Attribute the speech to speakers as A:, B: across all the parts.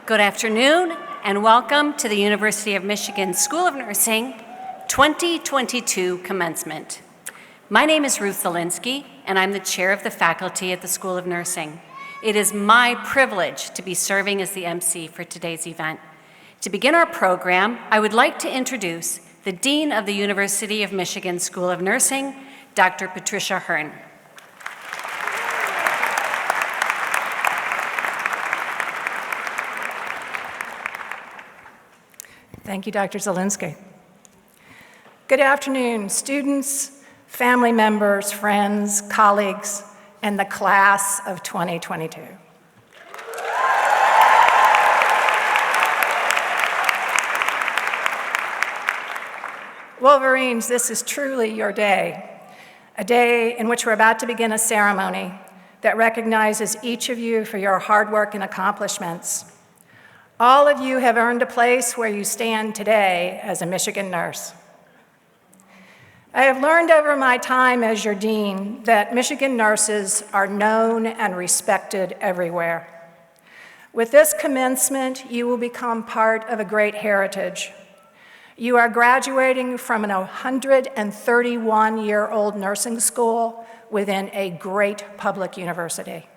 A: Good afternoon, and welcome to the University of Michigan School of Nursing 2022 Commencement. My name is Ruth Zielinski, and I'm the chair of the faculty at the School of Nursing. It is my privilege to be serving as the MC for today's event. To begin our program, I would like to introduce the Dean of the University of Michigan School of Nursing, Dr. Patricia Hearn.
B: Thank you, Dr. Zielinski. Good afternoon, students, family members, friends, colleagues, and the class of 2022. Wolverines, this is truly your day, a day in which we're about to begin a ceremony that recognizes each of you for your hard work and accomplishments. All of you have earned a place where you stand today as a Michigan nurse. I have learned over my time as your dean that Michigan nurses are known and respected everywhere. With this commencement, you will become part of a great heritage. You are graduating from an 131-year-old nursing school within a great public university.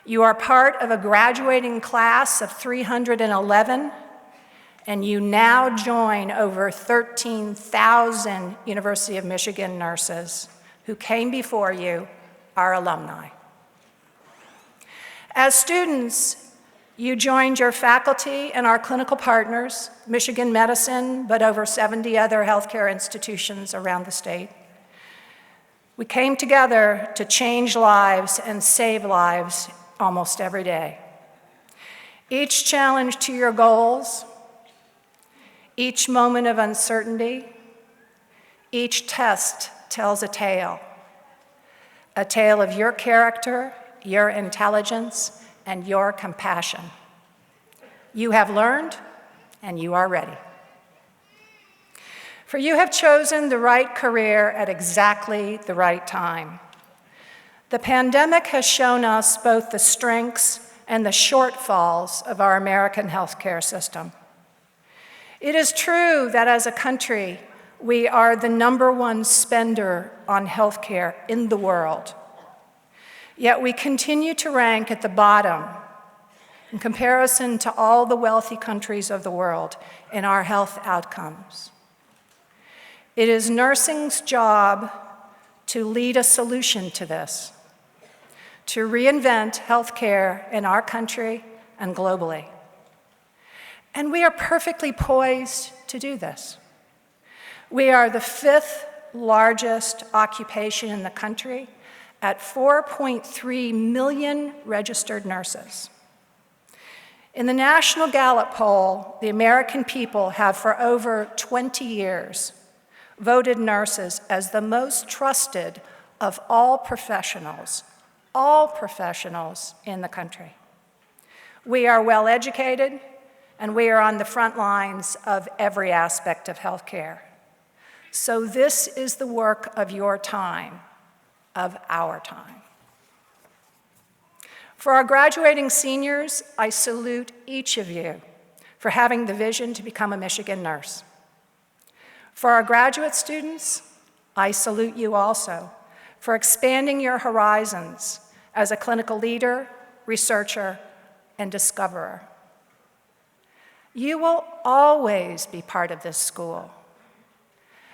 B: You are part of a graduating class of 311, and you now join over 13,000 University of Michigan nurses who came before you, our alumni. As students, you joined your faculty and our clinical partners, Michigan Medicine, but over 70 other healthcare institutions around the state. We came together to change lives and save lives almost every day. Each challenge to your goals, each moment of uncertainty, each test tells a tale of your character, your intelligence, and your compassion. You have learned, and you are ready. For you have chosen the right career at exactly the right time. The pandemic has shown us both the strengths and the shortfalls of our American healthcare system. It is true that as a country, we are the #1 spender on healthcare in the world. Yet we continue to rank at the bottom in comparison to all the wealthy countries of the world in our health outcomes. It is nursing's job to lead a solution to this, to reinvent healthcare in our country and globally. And we are perfectly poised to do this. We are the 5th largest occupation in the country at 4.3 million registered nurses. In the National Gallup poll, the American people have for over 20 years voted nurses as the most trusted of all professionals in the country. We are well educated, and we are on the front lines of every aspect of healthcare. So this is the work of your time, of our time. For our graduating seniors, I salute each of you for having the vision to become a Michigan nurse. For our graduate students, I salute you also for expanding your horizons as a clinical leader, researcher, and discoverer. You will always be part of this school.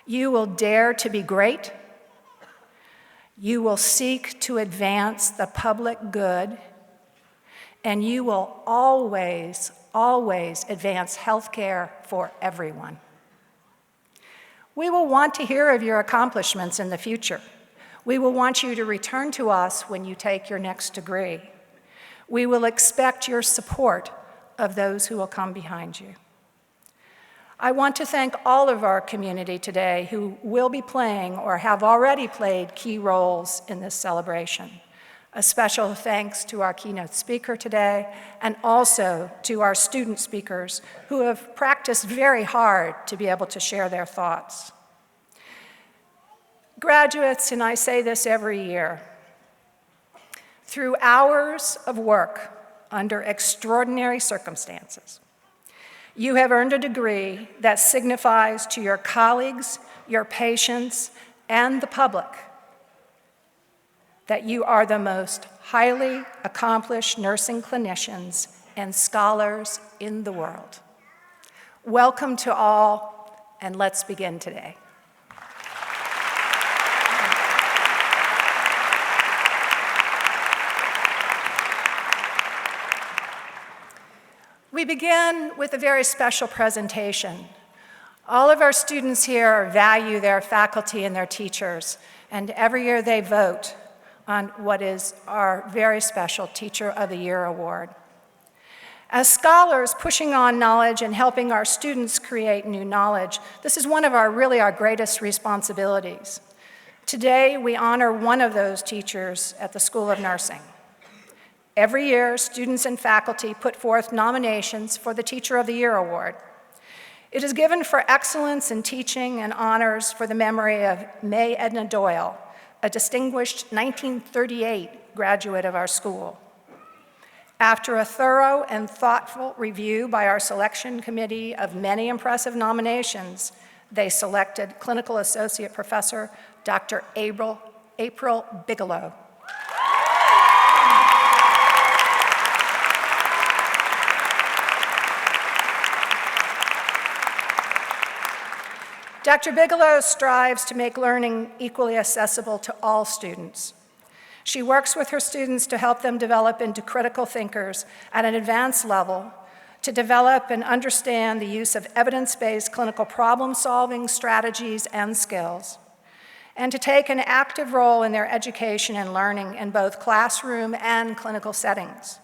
B: You will dare to be great. You will seek to advance the public good. And you will always advance healthcare for everyone. We will want to hear of your accomplishments in the future. We will want you to return to us when you take your next degree. We will expect your support of those who will come behind you. I want to thank all of our community today who will be playing or have already played key roles in this celebration. A special thanks to our keynote speaker today, and also to our student speakers who have practiced very hard to be able to share their thoughts. Graduates, and I say this every year, through hours of work under extraordinary circumstances. You have earned a degree that signifies to your colleagues, your patients, and the public that you are the most highly accomplished nursing clinicians and scholars in the world. Welcome to all, and let's begin today. We begin with a very special presentation. All of our students here value their faculty and their teachers, and every year they vote on what is our very special Teacher of the Year award. As scholars pushing on knowledge and helping our students create new knowledge, this is one of our greatest responsibilities. Today, we honor one of those teachers at the School of Nursing. Every year, students and faculty put forth nominations for the Teacher of the Year award. It is given for excellence in teaching and honors for the memory of May Edna Doyle, a distinguished 1938 graduate of our school. After a thorough and thoughtful review by our selection committee of many impressive nominations, they selected Clinical Associate Professor Dr. April Bigelow. Dr. Bigelow strives to make learning equally accessible to all students. She works with her students to help them develop into critical thinkers at an advanced level, to develop and understand the use of evidence-based clinical problem-solving strategies and skills, and to take an active role in their education and learning in both classroom and clinical settings.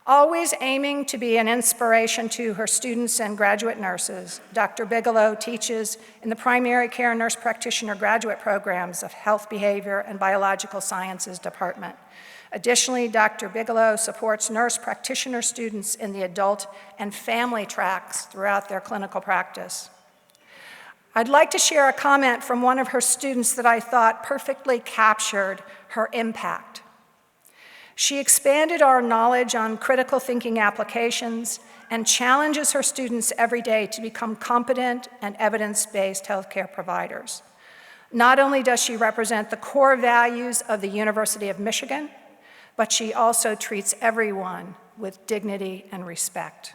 B: Always aiming to be an inspiration to her students and graduate nurses, Dr. Bigelow teaches in the primary care nurse practitioner graduate programs of Health Behavior and Biological Sciences Department. Additionally, Dr. Bigelow supports nurse practitioner students in the adult and family tracks throughout their clinical practice. I'd like to share a comment from one of her students that I thought perfectly captured her impact. She expanded our knowledge on critical thinking applications and challenges her students every day to become competent and evidence-based healthcare providers. Not only does she represent the core values of the University of Michigan, but she also treats everyone with dignity and respect.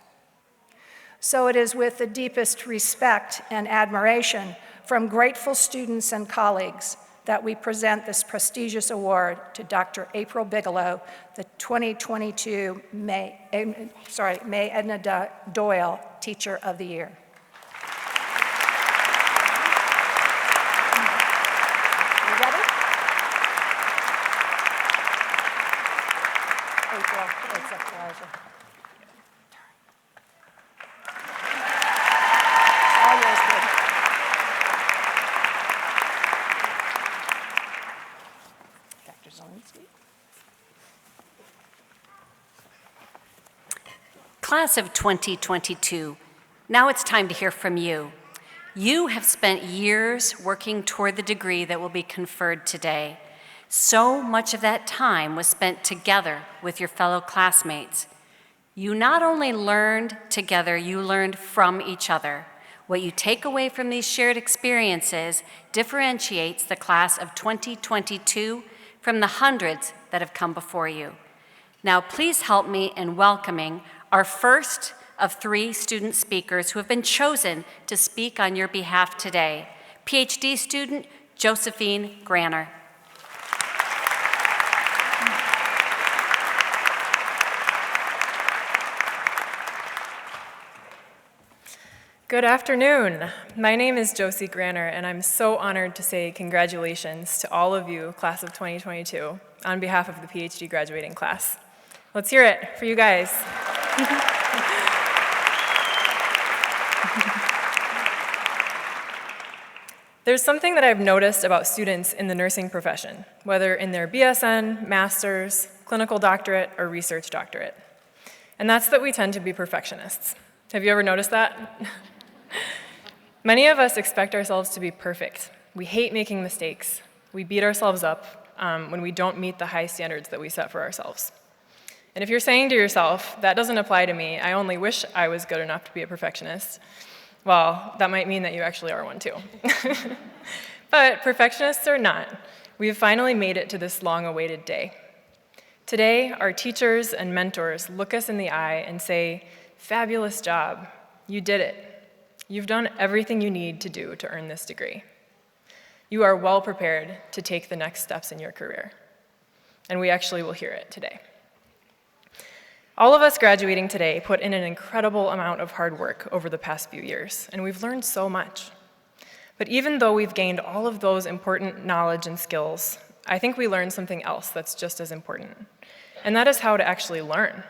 B: So it is with the deepest respect and admiration from grateful students and colleagues that we present this prestigious award to Dr. April Bigelow, the 2022 May Edna Doyle Teacher of the Year. You ready? April, it's a pleasure. All yours, baby.
A: Class of 2022, now it's time to hear from you. You have spent years working toward the degree that will be conferred today. So much of that time was spent together with your fellow classmates. You not only learned together, you learned from each other. What you take away from these shared experiences differentiates the class of 2022 from the hundreds that have come before you. Now, please help me in welcoming our first of 3 student speakers who have been chosen to speak on your behalf today. PhD student Josephine Granner.
C: Good afternoon. My name is Josie Granner, and I'm so honored to say congratulations to all of you, class of 2022, on behalf of the PhD graduating class. Let's hear it for you guys. There's something that I've noticed about students in the nursing profession, whether in their BSN, master's, clinical doctorate, or research doctorate. And that's that we tend to be perfectionists. Have you ever noticed that? Many of us expect ourselves to be perfect. We hate making mistakes. We beat ourselves up when we don't meet the high standards that we set for ourselves. And if you're saying to yourself, that doesn't apply to me, I only wish I was good enough to be a perfectionist, well, that might mean that you actually are one too. But perfectionists or not, we've finally made it to this long-awaited day. Today, our teachers and mentors look us in the eye and say, "Fabulous job, you did it. You've done everything you need to do to earn this degree. You are well prepared to take the next steps in your career." And we actually will hear it today. All of us graduating today put in an incredible amount of hard work over the past few years, and we've learned so much. But even though we've gained all of those important knowledge and skills, I think we learned something else that's just as important, and that is how to actually learn.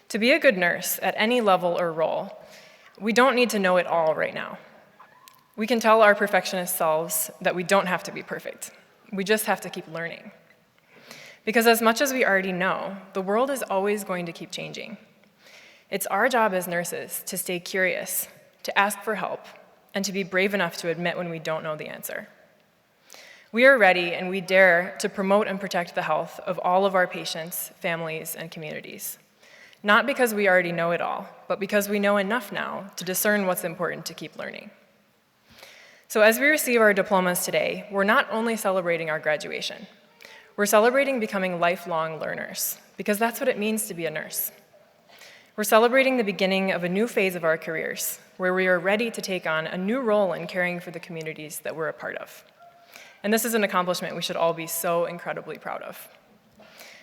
C: To be a good nurse at any level or role, we don't need to know it all right now. We can tell our perfectionist selves that we don't have to be perfect. We just have to keep learning. Because as much as we already know, the world is always going to keep changing. It's our job as nurses to stay curious, to ask for help, and to be brave enough to admit when we don't know the answer. We are ready and we dare to promote and protect the health of all of our patients, families, and communities. Not because we already know it all, but because we know enough now to discern what's important to keep learning. So as we receive our diplomas today, we're not only celebrating our graduation, we're celebrating becoming lifelong learners, because that's what it means to be a nurse. We're celebrating the beginning of a new phase of our careers, where we are ready to take on a new role in caring for the communities that we're a part of. And this is an accomplishment we should all be so incredibly proud of.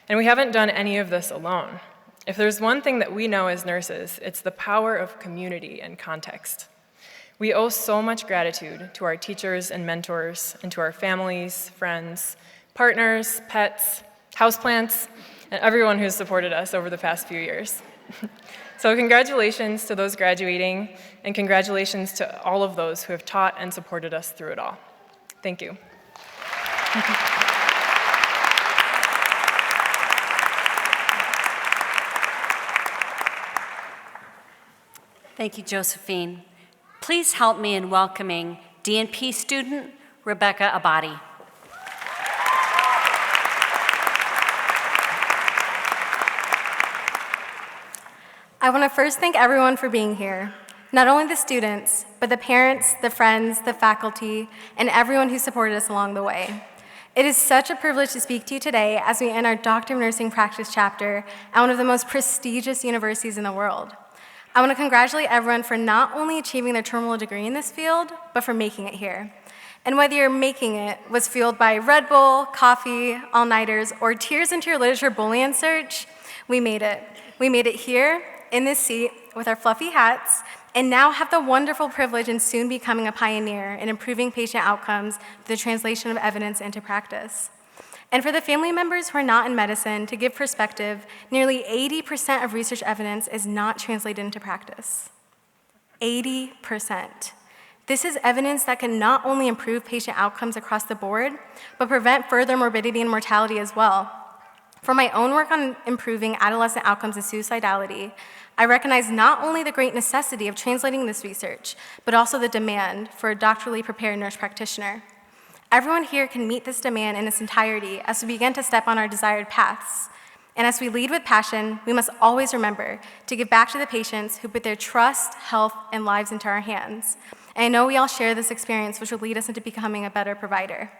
C: And we haven't done any of this alone. If there's one thing that we know as nurses, it's the power of community and context. We owe so much gratitude to our teachers and mentors, and to our families, friends, partners, pets, houseplants, and everyone who's supported us over the past few years. So congratulations to those graduating, and congratulations to all of those who have taught and supported us through it all. Thank you.
A: Thank you, Josephine. Please help me in welcoming D&P student Rebecca Abadi.
D: I want to first thank everyone for being here, not only the students, but the parents, the friends, the faculty, and everyone who supported us along the way. It is such a privilege to speak to you today as we end our Doctor of Nursing practice chapter at one of the most prestigious universities in the world. I want to congratulate everyone for not only achieving their terminal degree in this field, but for making it here. And whether your making it was fueled by Red Bull, coffee, all-nighters, or tears into your literature Boolean search, we made it. We made it here, in this seat, with our fluffy hats, and now have the wonderful privilege in soon becoming a pioneer in improving patient outcomes through the translation of evidence into practice. And for the family members who are not in medicine, to give perspective, nearly 80% of research evidence is not translated into practice. 80%. This is evidence that can not only improve patient outcomes across the board, but prevent further morbidity and mortality as well. For my own work on improving adolescent outcomes and suicidality, I recognize not only the great necessity of translating this research, but also the demand for a doctorally prepared nurse practitioner. Everyone here can meet this demand in its entirety as we begin to step on our desired paths. And as we lead with passion, we must always remember to give back to the patients who put their trust, health, and lives into our hands. And I know we all share this experience, which will lead us into becoming a better provider.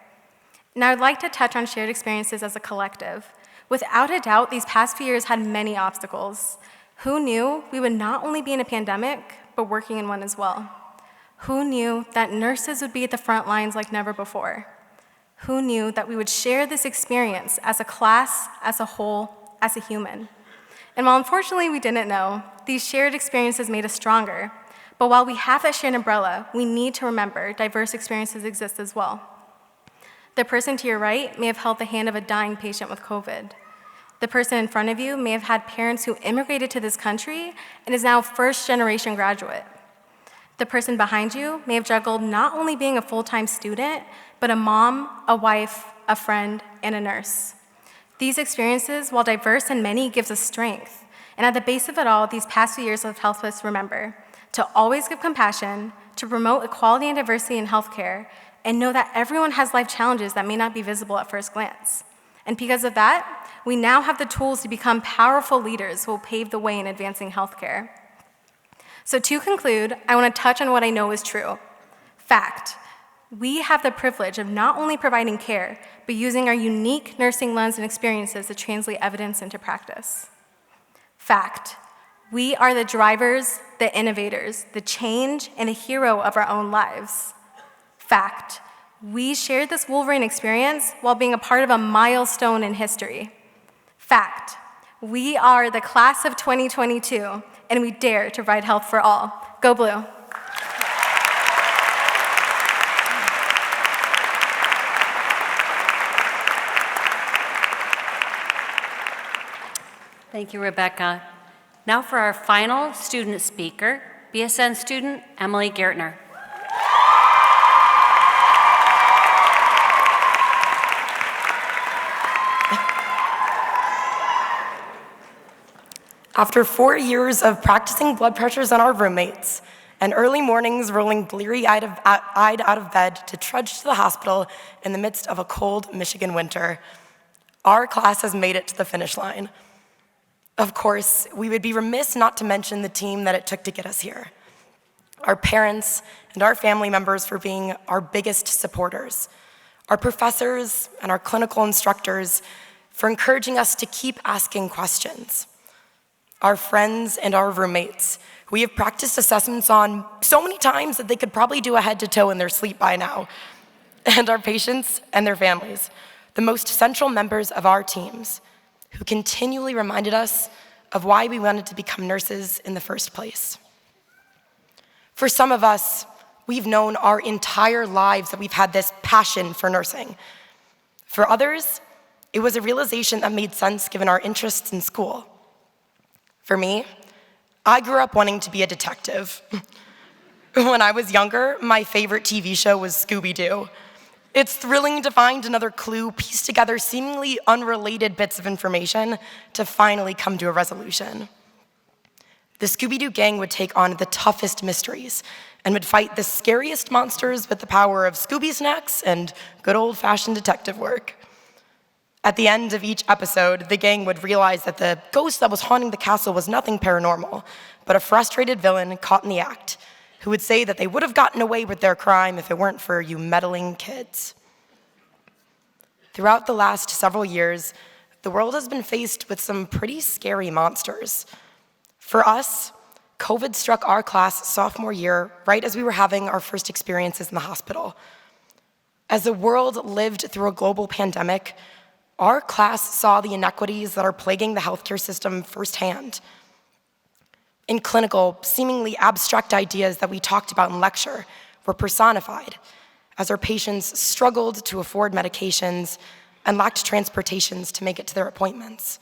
D: Now, I'd like to touch on shared experiences as a collective. Without a doubt, these past few years had many obstacles. Who knew we would not only be in a pandemic, but working in one as well? Who knew that nurses would be at the front lines like never before? Who knew that we would share this experience as a class, as a whole, as a human? And while unfortunately we didn't know, these shared experiences made us stronger. But while we have that shared umbrella, we need to remember diverse experiences exist as well. The person to your right may have held the hand of a dying patient with COVID. The person in front of you may have had parents who immigrated to this country and is now a first-generation graduate. The person behind you may have juggled not only being a full-time student, but a mom, a wife, a friend, and a nurse. These experiences, while diverse and many, gives us strength. And at the base of it all, these past few years have helped us remember to always give compassion, to promote equality and diversity in healthcare, and know that everyone has life challenges that may not be visible at first glance. And because of that, we now have the tools to become powerful leaders who will pave the way in advancing healthcare. So to conclude, I want to touch on what I know is true. Fact, we have the privilege of not only providing care, but using our unique nursing lens and experiences to translate evidence into practice. Fact, we are the drivers, the innovators, the change, and a hero of our own lives. Fact, we shared this Wolverine experience while being a part of a milestone in history. Fact, we are the class of 2022, and we dare to provide health for all. Go Blue.
A: Thank you, Rebecca. Now for our final student speaker, BSN student Emily Gertner.
E: After 4 years of practicing blood pressures on our roommates and early mornings rolling bleary-eyed out of bed to trudge to the hospital in the midst of a cold Michigan winter, our class has made it to the finish line. Of course, we would be remiss not to mention the team that it took to get us here. Our parents and our family members for being our biggest supporters, our professors and our clinical instructors for encouraging us to keep asking questions, our friends and our roommates, who we have practiced assessments on so many times that they could probably do a head to toe in their sleep by now, and our patients and their families, the most central members of our teams, who continually reminded us of why we wanted to become nurses in the first place. For some of us, we've known our entire lives that we've had this passion for nursing. For others, it was a realization that made sense given our interests in school. For me, I grew up wanting to be a detective. When I was younger, my favorite TV show was Scooby-Doo. It's thrilling to find another clue, piece together seemingly unrelated bits of information to finally come to a resolution. The Scooby-Doo gang would take on the toughest mysteries and would fight the scariest monsters with the power of Scooby snacks and good old-fashioned detective work. At the end of each episode, the gang would realize that the ghost that was haunting the castle was nothing paranormal, but a frustrated villain caught in the act, who would say that they would have gotten away with their crime if it weren't for you meddling kids. Throughout the last several years, the world has been faced with some pretty scary monsters. For us, COVID struck our class sophomore year right as we were having our first experiences in the hospital. As the world lived through a global pandemic, our class saw the inequities that are plaguing the healthcare system firsthand. In clinical, seemingly abstract ideas that we talked about in lecture were personified as our patients struggled to afford medications and lacked transportations to make it to their appointments.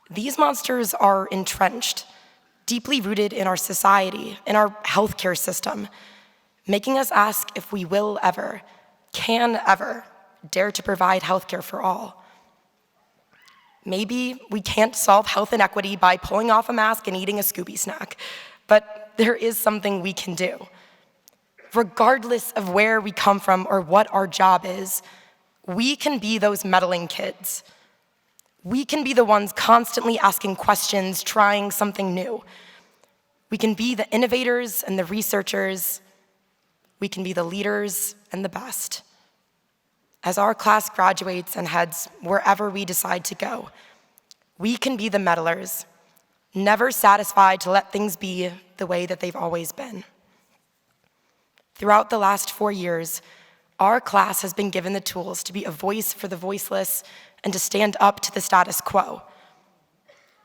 E: These monsters are entrenched, deeply rooted in our society, in our healthcare system, making us ask if we will ever, can ever, dare to provide healthcare for all. Maybe we can't solve health inequity by pulling off a mask and eating a Scooby snack, but there is something we can do. Regardless of where we come from or what our job is, we can be those meddling kids. We can be the ones constantly asking questions, trying something new. We can be the innovators and the researchers. We can be the leaders and the best. As our class graduates and heads wherever we decide to go, we can be the meddlers, never satisfied to let things be the way that they've always been. Throughout the last 4 years, our class has been given the tools to be a voice for the voiceless and to stand up to the status quo.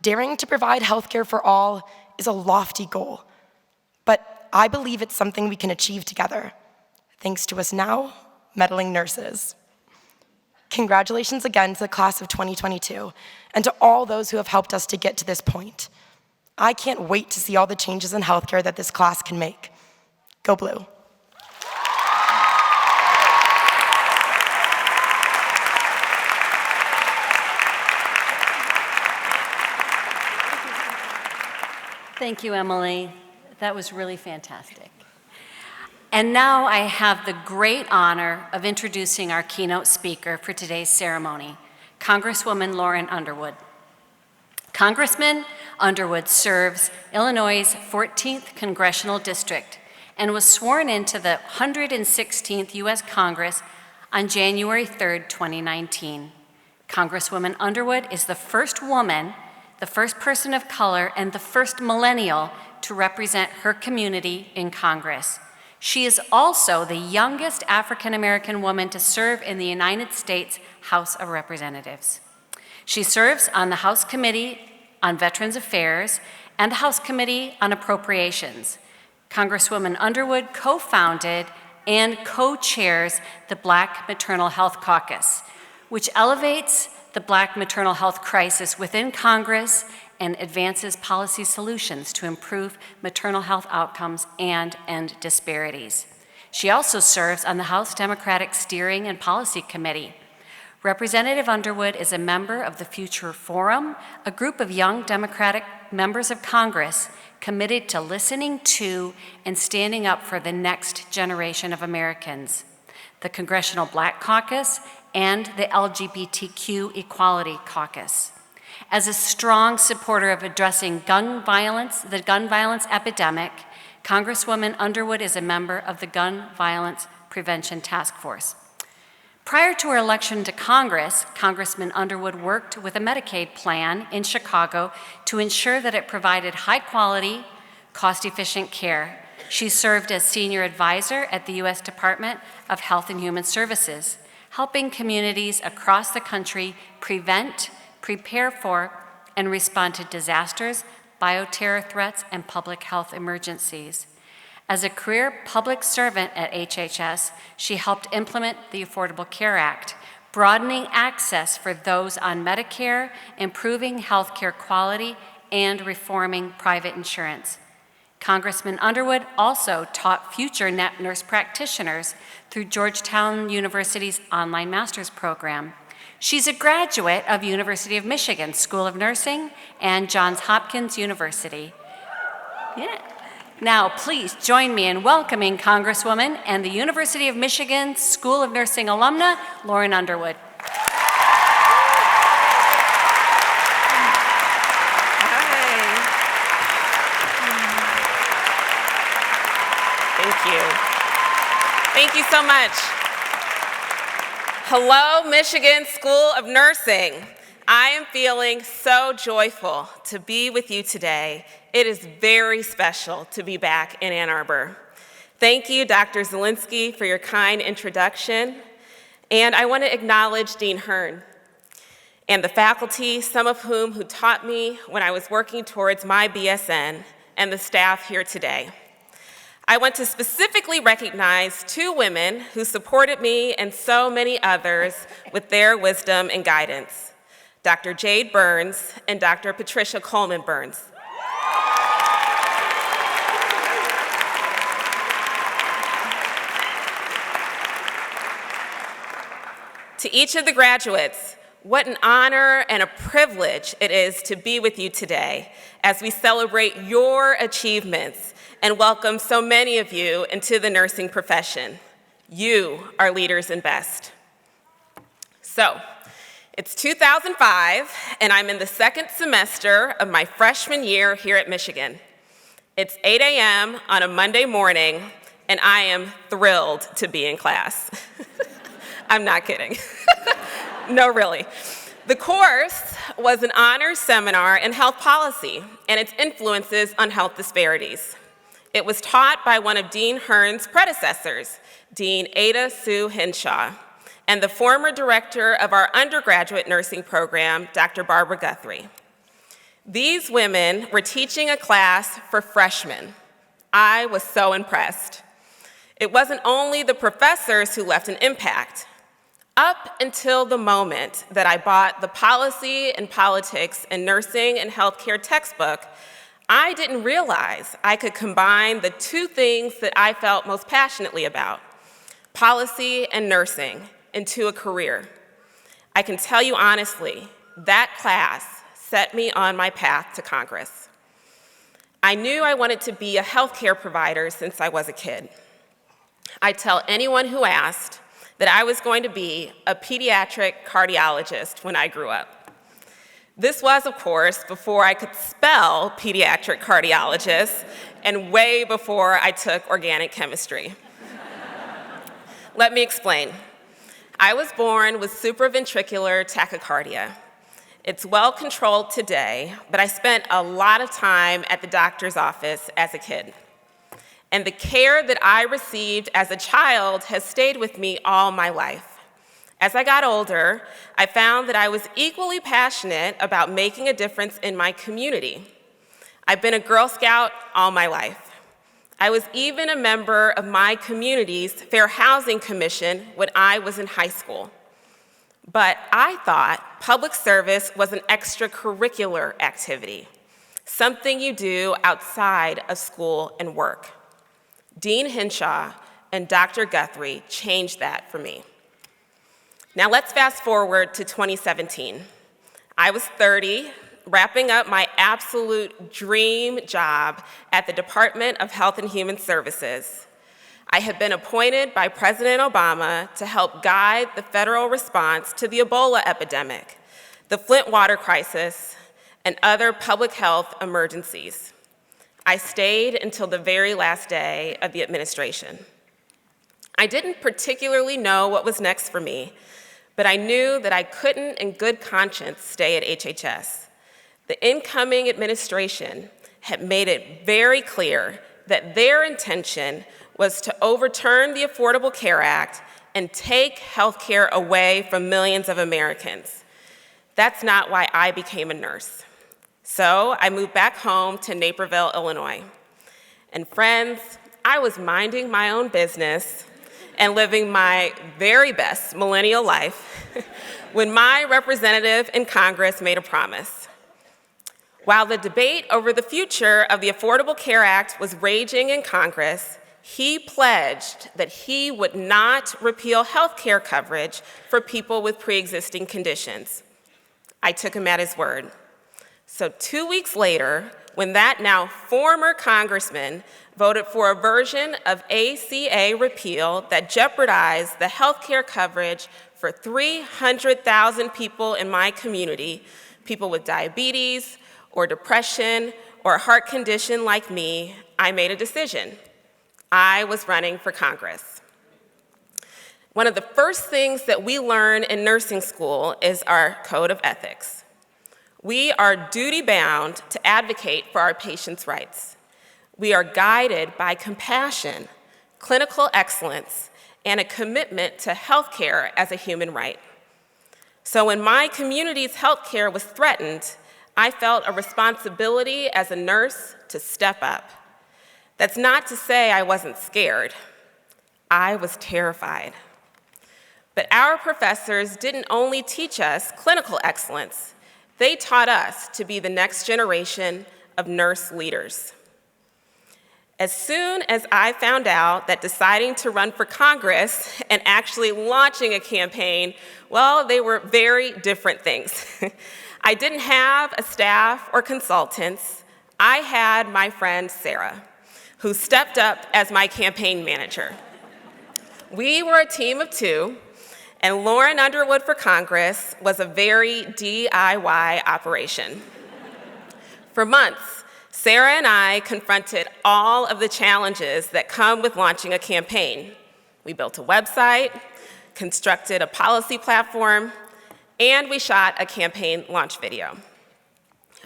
E: Daring to provide healthcare for all is a lofty goal, but I believe it's something we can achieve together, thanks to us now meddling nurses. Congratulations again to the class of 2022 and to all those who have helped us to get to this point. I can't wait to see all the changes in healthcare that this class can make. Go Blue.
A: Thank you, Emily. That was really fantastic. And now I have the great honor of introducing our keynote speaker for today's ceremony, Congresswoman Lauren Underwood. Congressman Underwood serves Illinois' 14th Congressional District and was sworn into the 116th U.S. Congress on January 3, 2019. Congresswoman Underwood is the first woman, the first person of color, and the first millennial to represent her community in Congress. She is also the youngest African-American woman to serve in the United States House of Representatives. She serves on the House Committee on Veterans Affairs and the House Committee on Appropriations. Congresswoman Underwood co-founded and co-chairs the Black Maternal Health Caucus, which elevates the Black maternal health crisis within Congress and advances policy solutions to improve maternal health outcomes and end disparities. She also serves on the House Democratic Steering and Policy Committee. Representative Underwood is a member of the Future Forum, a group of young Democratic members of Congress committed to listening to and standing up for the next generation of Americans, the Congressional Black Caucus, and the LGBTQ Equality Caucus. As a strong supporter of addressing the gun violence epidemic, Congresswoman Underwood is a member of the Gun Violence Prevention Task Force. Prior to her election to Congress, Congressman Underwood worked with a Medicaid plan in Chicago to ensure that it provided high-quality, cost-efficient care. She served as senior advisor at the U.S. Department of Health and Human Services, helping communities across the country prevent, prepare for, and respond to disasters, bioterror threats, and public health emergencies. As a career public servant at HHS, she helped implement the Affordable Care Act, broadening access for those on Medicare, improving health care quality, and reforming private insurance. Congressman Underwood also taught future nurse practitioners through Georgetown University's online master's program. She's a graduate of University of Michigan School of Nursing and Johns Hopkins University. Yeah. Now, please join me in welcoming Congresswoman and the University of Michigan School of Nursing alumna, Lauren Underwood.
F: Thank you. Thank you so much. Hello, Michigan School of Nursing. I am feeling so joyful to be with you today. It is very special to be back in Ann Arbor. Thank you, Dr. Zielinski, for your kind introduction. And I want to acknowledge Dean Hearn and the faculty, some of whom taught me when I was working towards my BSN, and the staff here today. I want to specifically recognize two women who supported me and so many others with their wisdom and guidance, Dr. Jade Burns and Dr. Patricia Coleman Burns. To each of the graduates, what an honor and a privilege it is to be with you today as we celebrate your achievements and welcome so many of you into the nursing profession. You are leaders and best. So, it's 2005, and I'm in the second semester of my freshman year here at Michigan. It's 8 a.m. on a Monday morning, and I am thrilled to be in class. I'm not kidding. No, really. The course was an honors seminar in health policy and its influences on health disparities. It was taught by one of Dean Hearn's predecessors, Dean Ada Sue Henshaw, and the former director of our undergraduate nursing program, Dr. Barbara Guthrie. These women were teaching a class for freshmen. I was so impressed. It wasn't only the professors who left an impact. Up until the moment that I bought the Policy and Politics in Nursing and Healthcare textbook, I didn't realize I could combine the two things that I felt most passionately about, policy and nursing, into a career. I can tell you honestly, that class set me on my path to Congress. I knew I wanted to be a healthcare provider since I was a kid. I tell anyone who asked, that I was going to be a pediatric cardiologist when I grew up. This was, of course, before I could spell pediatric cardiologist and way before I took organic chemistry. Let me explain. I was born with supraventricular tachycardia. It's well controlled today, but I spent a lot of time at the doctor's office as a kid. And the care that I received as a child has stayed with me all my life. As I got older, I found that I was equally passionate about making a difference in my community. I've been a Girl Scout all my life. I was even a member of my community's Fair Housing Commission when I was in high school. But I thought public service was an extracurricular activity, something you do outside of school and work. Dean Hinshaw and Dr. Guthrie changed that for me. Now let's fast forward to 2017. I was 30, wrapping up my absolute dream job at the Department of Health and Human Services. I had been appointed by President Obama to help guide the federal response to the Ebola epidemic, the Flint water crisis, and other public health emergencies. I stayed until the very last day of the administration. I didn't particularly know what was next for me, but I knew that I couldn't in good conscience stay at HHS. The incoming administration had made it very clear that their intention was to overturn the Affordable Care Act and take health care away from millions of Americans. That's not why I became a nurse. So I moved back home to Naperville, Illinois. And friends, I was minding my own business and living my very best millennial life when my representative in Congress made a promise. While the debate over the future of the Affordable Care Act was raging in Congress, he pledged that he would not repeal health care coverage for people with pre-existing conditions. I took him at his word. So 2 weeks later, when that now former congressman voted for a version of ACA repeal that jeopardized the health care coverage for 300,000 people in my community, people with diabetes or depression or a heart condition like me, I made a decision. I was running for Congress. One of the first things that we learn in nursing school is our code of ethics. We are duty-bound to advocate for our patients' rights. We are guided by compassion, clinical excellence, and a commitment to healthcare as a human right. So when my community's healthcare was threatened, I felt a responsibility as a nurse to step up. That's not to say I wasn't scared. I was terrified. But our professors didn't only teach us clinical excellence, they taught us to be the next generation of nurse leaders. As soon as I found out that deciding to run for Congress and actually launching a campaign, well, they were very different things. I didn't have a staff or consultants. I had my friend Sarah, who stepped up as my campaign manager. We were a team of two, and Lauren Underwood for Congress was a very DIY operation. For months, Sarah and I confronted all of the challenges that come with launching a campaign. We built a website, constructed a policy platform, and we shot a campaign launch video.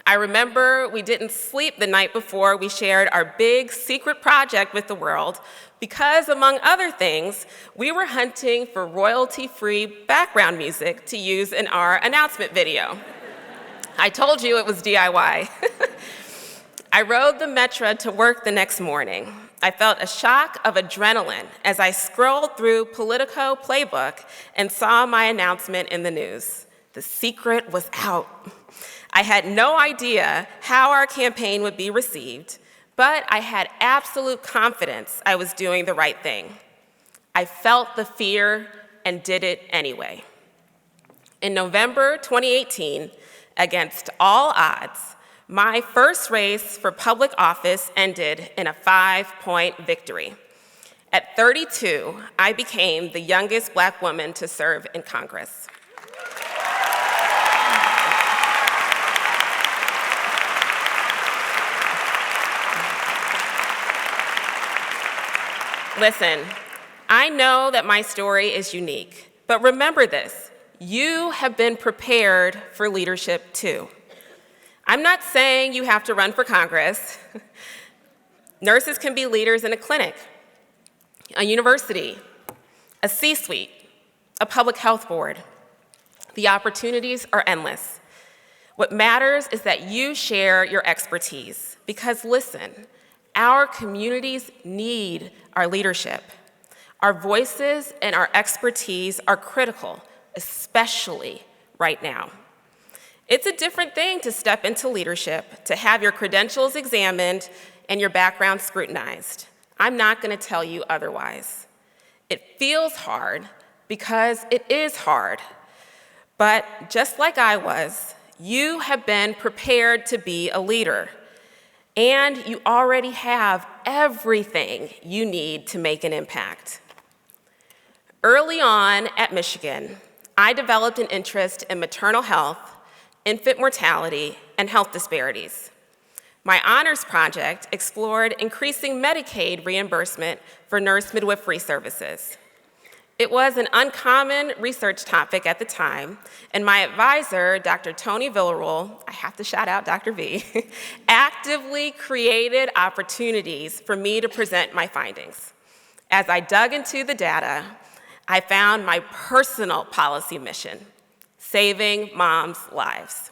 F: I remember we didn't sleep the night before we shared our big secret project with the world because, among other things, we were hunting for royalty-free background music to use in our announcement video. I told you it was DIY. I rode the Metro to work the next morning. I felt a shock of adrenaline as I scrolled through Politico Playbook and saw my announcement in the news. The secret was out. I had no idea how our campaign would be received, but I had absolute confidence I was doing the right thing. I felt the fear and did it anyway. In November 2018, against all odds, my first race for public office ended in a 5-point victory. At 32, I became the youngest Black woman to serve in Congress. Listen, I know that my story is unique, but remember this, you have been prepared for leadership too. I'm not saying you have to run for Congress. Nurses can be leaders in a clinic, a university, a C-suite, a public health board. The opportunities are endless. What matters is that you share your expertise, because listen, our communities need our leadership. Our voices and our expertise are critical, especially right now. It's a different thing to step into leadership, to have your credentials examined and your background scrutinized. I'm not going to tell you otherwise. It feels hard because it is hard. But just like I was, you have been prepared to be a leader. And you already have everything you need to make an impact. Early on at Michigan, I developed an interest in maternal health, infant mortality, and health disparities. My honors project explored increasing Medicaid reimbursement for nurse midwifery services. It was an uncommon research topic at the time, and my advisor, Dr. Tony Villarreal, I have to shout out Dr. V, actively created opportunities for me to present my findings. As I dug into the data, I found my personal policy mission, saving moms' lives.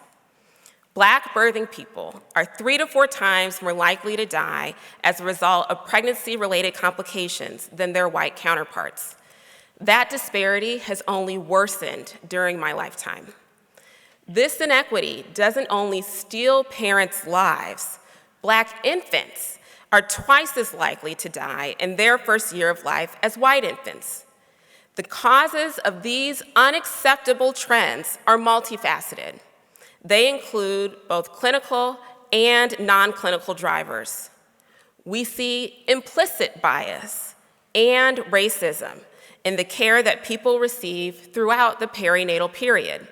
F: Black birthing people are 3 to 4 times more likely to die as a result of pregnancy-related complications than their white counterparts. That disparity has only worsened during my lifetime. This inequity doesn't only steal parents' lives. Black infants are twice as likely to die in their first year of life as white infants. The causes of these unacceptable trends are multifaceted. They include both clinical and non-clinical drivers. We see implicit bias and racism in the care that people receive throughout the perinatal period.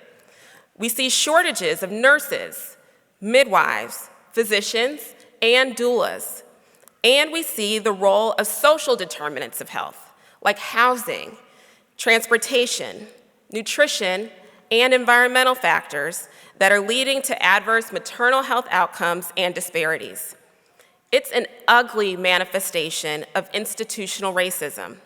F: We see shortages of nurses, midwives, physicians, and doulas. And we see the role of social determinants of health, like housing, transportation, nutrition, and environmental factors that are leading to adverse maternal health outcomes and disparities. It's an ugly manifestation of institutional racism.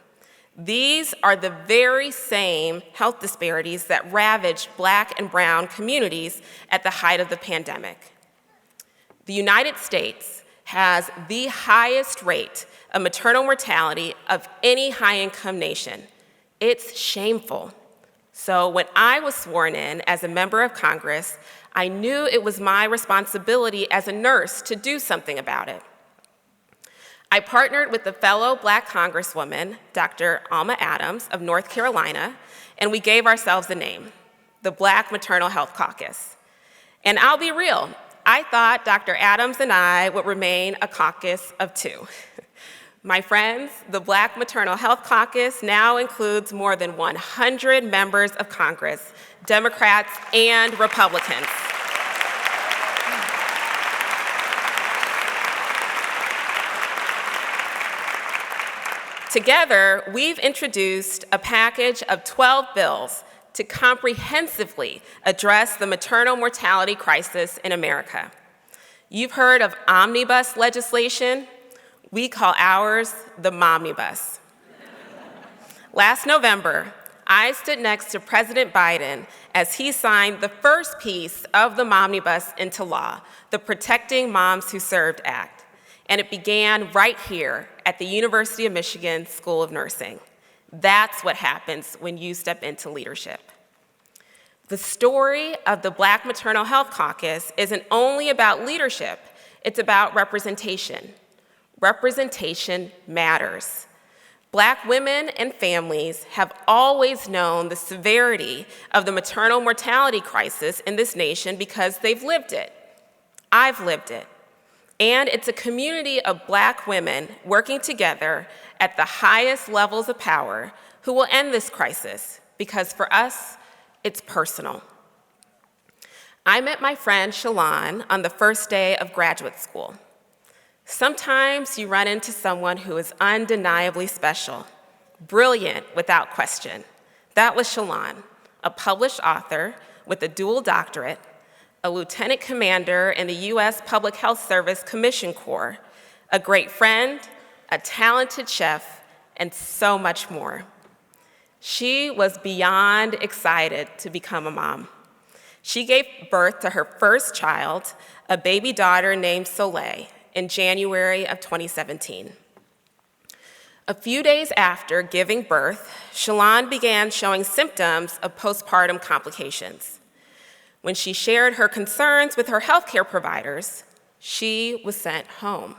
F: These are the very same health disparities that ravaged Black and brown communities at the height of the pandemic. The United States has the highest rate of maternal mortality of any high-income nation. It's shameful. So when I was sworn in as a member of Congress, I knew it was my responsibility as a nurse to do something about it. I partnered with a fellow Black Congresswoman, Dr. Alma Adams of North Carolina, and we gave ourselves a name, the Black Maternal Health Caucus. And I'll be real, I thought Dr. Adams and I would remain a caucus of 2. My friends, the Black Maternal Health Caucus now includes more than 100 members of Congress, Democrats and Republicans. Together, we've introduced a package of 12 bills to comprehensively address the maternal mortality crisis in America. You've heard of omnibus legislation. We call ours the Momnibus. Last November, I stood next to President Biden as he signed the first piece of the Momnibus into law, the Protecting Moms Who Served Act. And it began right here at the University of Michigan School of Nursing. That's what happens when you step into leadership. The story of the Black Maternal Health Caucus isn't only about leadership, it's about representation. Representation matters. Black women and families have always known the severity of the maternal mortality crisis in this nation because they've lived it. I've lived it. And it's a community of Black women working together at the highest levels of power who will end this crisis, because for us, it's personal. I met my friend Shalon on the first day of graduate school. Sometimes you run into someone who is undeniably special, brilliant without question. That was Shalon, a published author with a dual doctorate, a lieutenant commander in the U.S. Public Health Service Commission Corps, a great friend, a talented chef, and so much more. She was beyond excited to become a mom. She gave birth to her first child, a baby daughter named Soleil, in January of 2017. A few days after giving birth, Shalon began showing symptoms of postpartum complications. When she shared her concerns with her healthcare providers, she was sent home.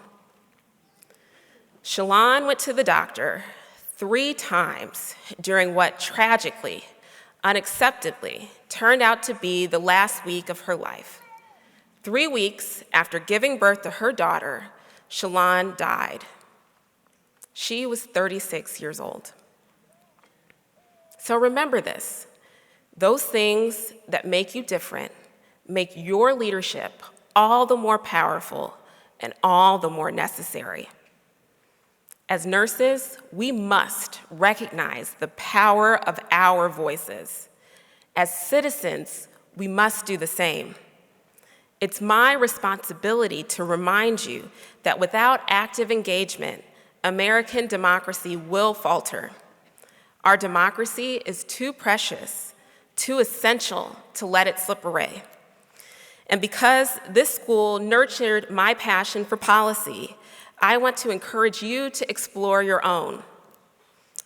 F: Shalon went to the doctor 3 times during what tragically, unacceptably, turned out to be the last week of her life. 3 weeks after giving birth to her daughter, Shalon died. She was 36 years old. So remember this. Those things that make you different make your leadership all the more powerful and all the more necessary. As nurses, we must recognize the power of our voices. As citizens, we must do the same. It's my responsibility to remind you that without active engagement, American democracy will falter. Our democracy is too precious, too essential to let it slip away. And because this school nurtured my passion for policy, I want to encourage you to explore your own.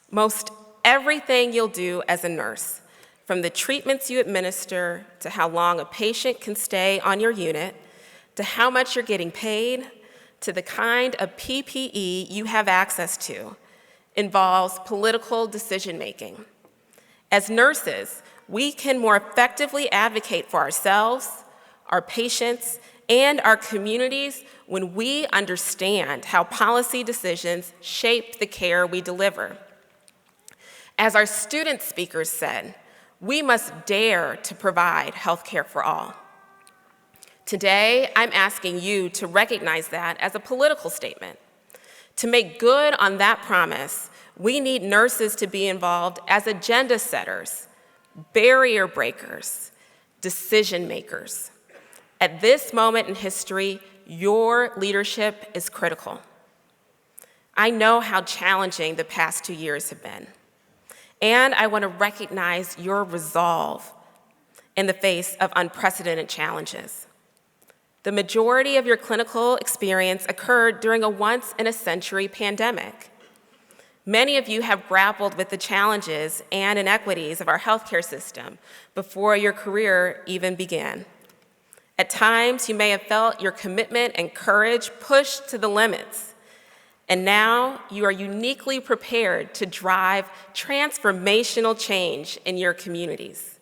F: Most everything you'll do as a nurse, from the treatments you administer to how long a patient can stay on your unit, to how much you're getting paid, to the kind of PPE you have access to, involves political decision-making. As nurses, we can more effectively advocate for ourselves, our patients, and our communities when we understand how policy decisions shape the care we deliver. As our student speakers said, we must dare to provide health care for all. Today, I'm asking you to recognize that as a political statement. To make good on that promise, we need nurses to be involved as agenda setters, barrier breakers, decision makers. At this moment in history, your leadership is critical. I know how challenging the past 2 years have been, and I want to recognize your resolve in the face of unprecedented challenges. The majority of your clinical experience occurred during a once-in-a-century pandemic. Many of you have grappled with the challenges and inequities of our healthcare system before your career even began. At times, you may have felt your commitment and courage pushed to the limits, and now you are uniquely prepared to drive transformational change in your communities.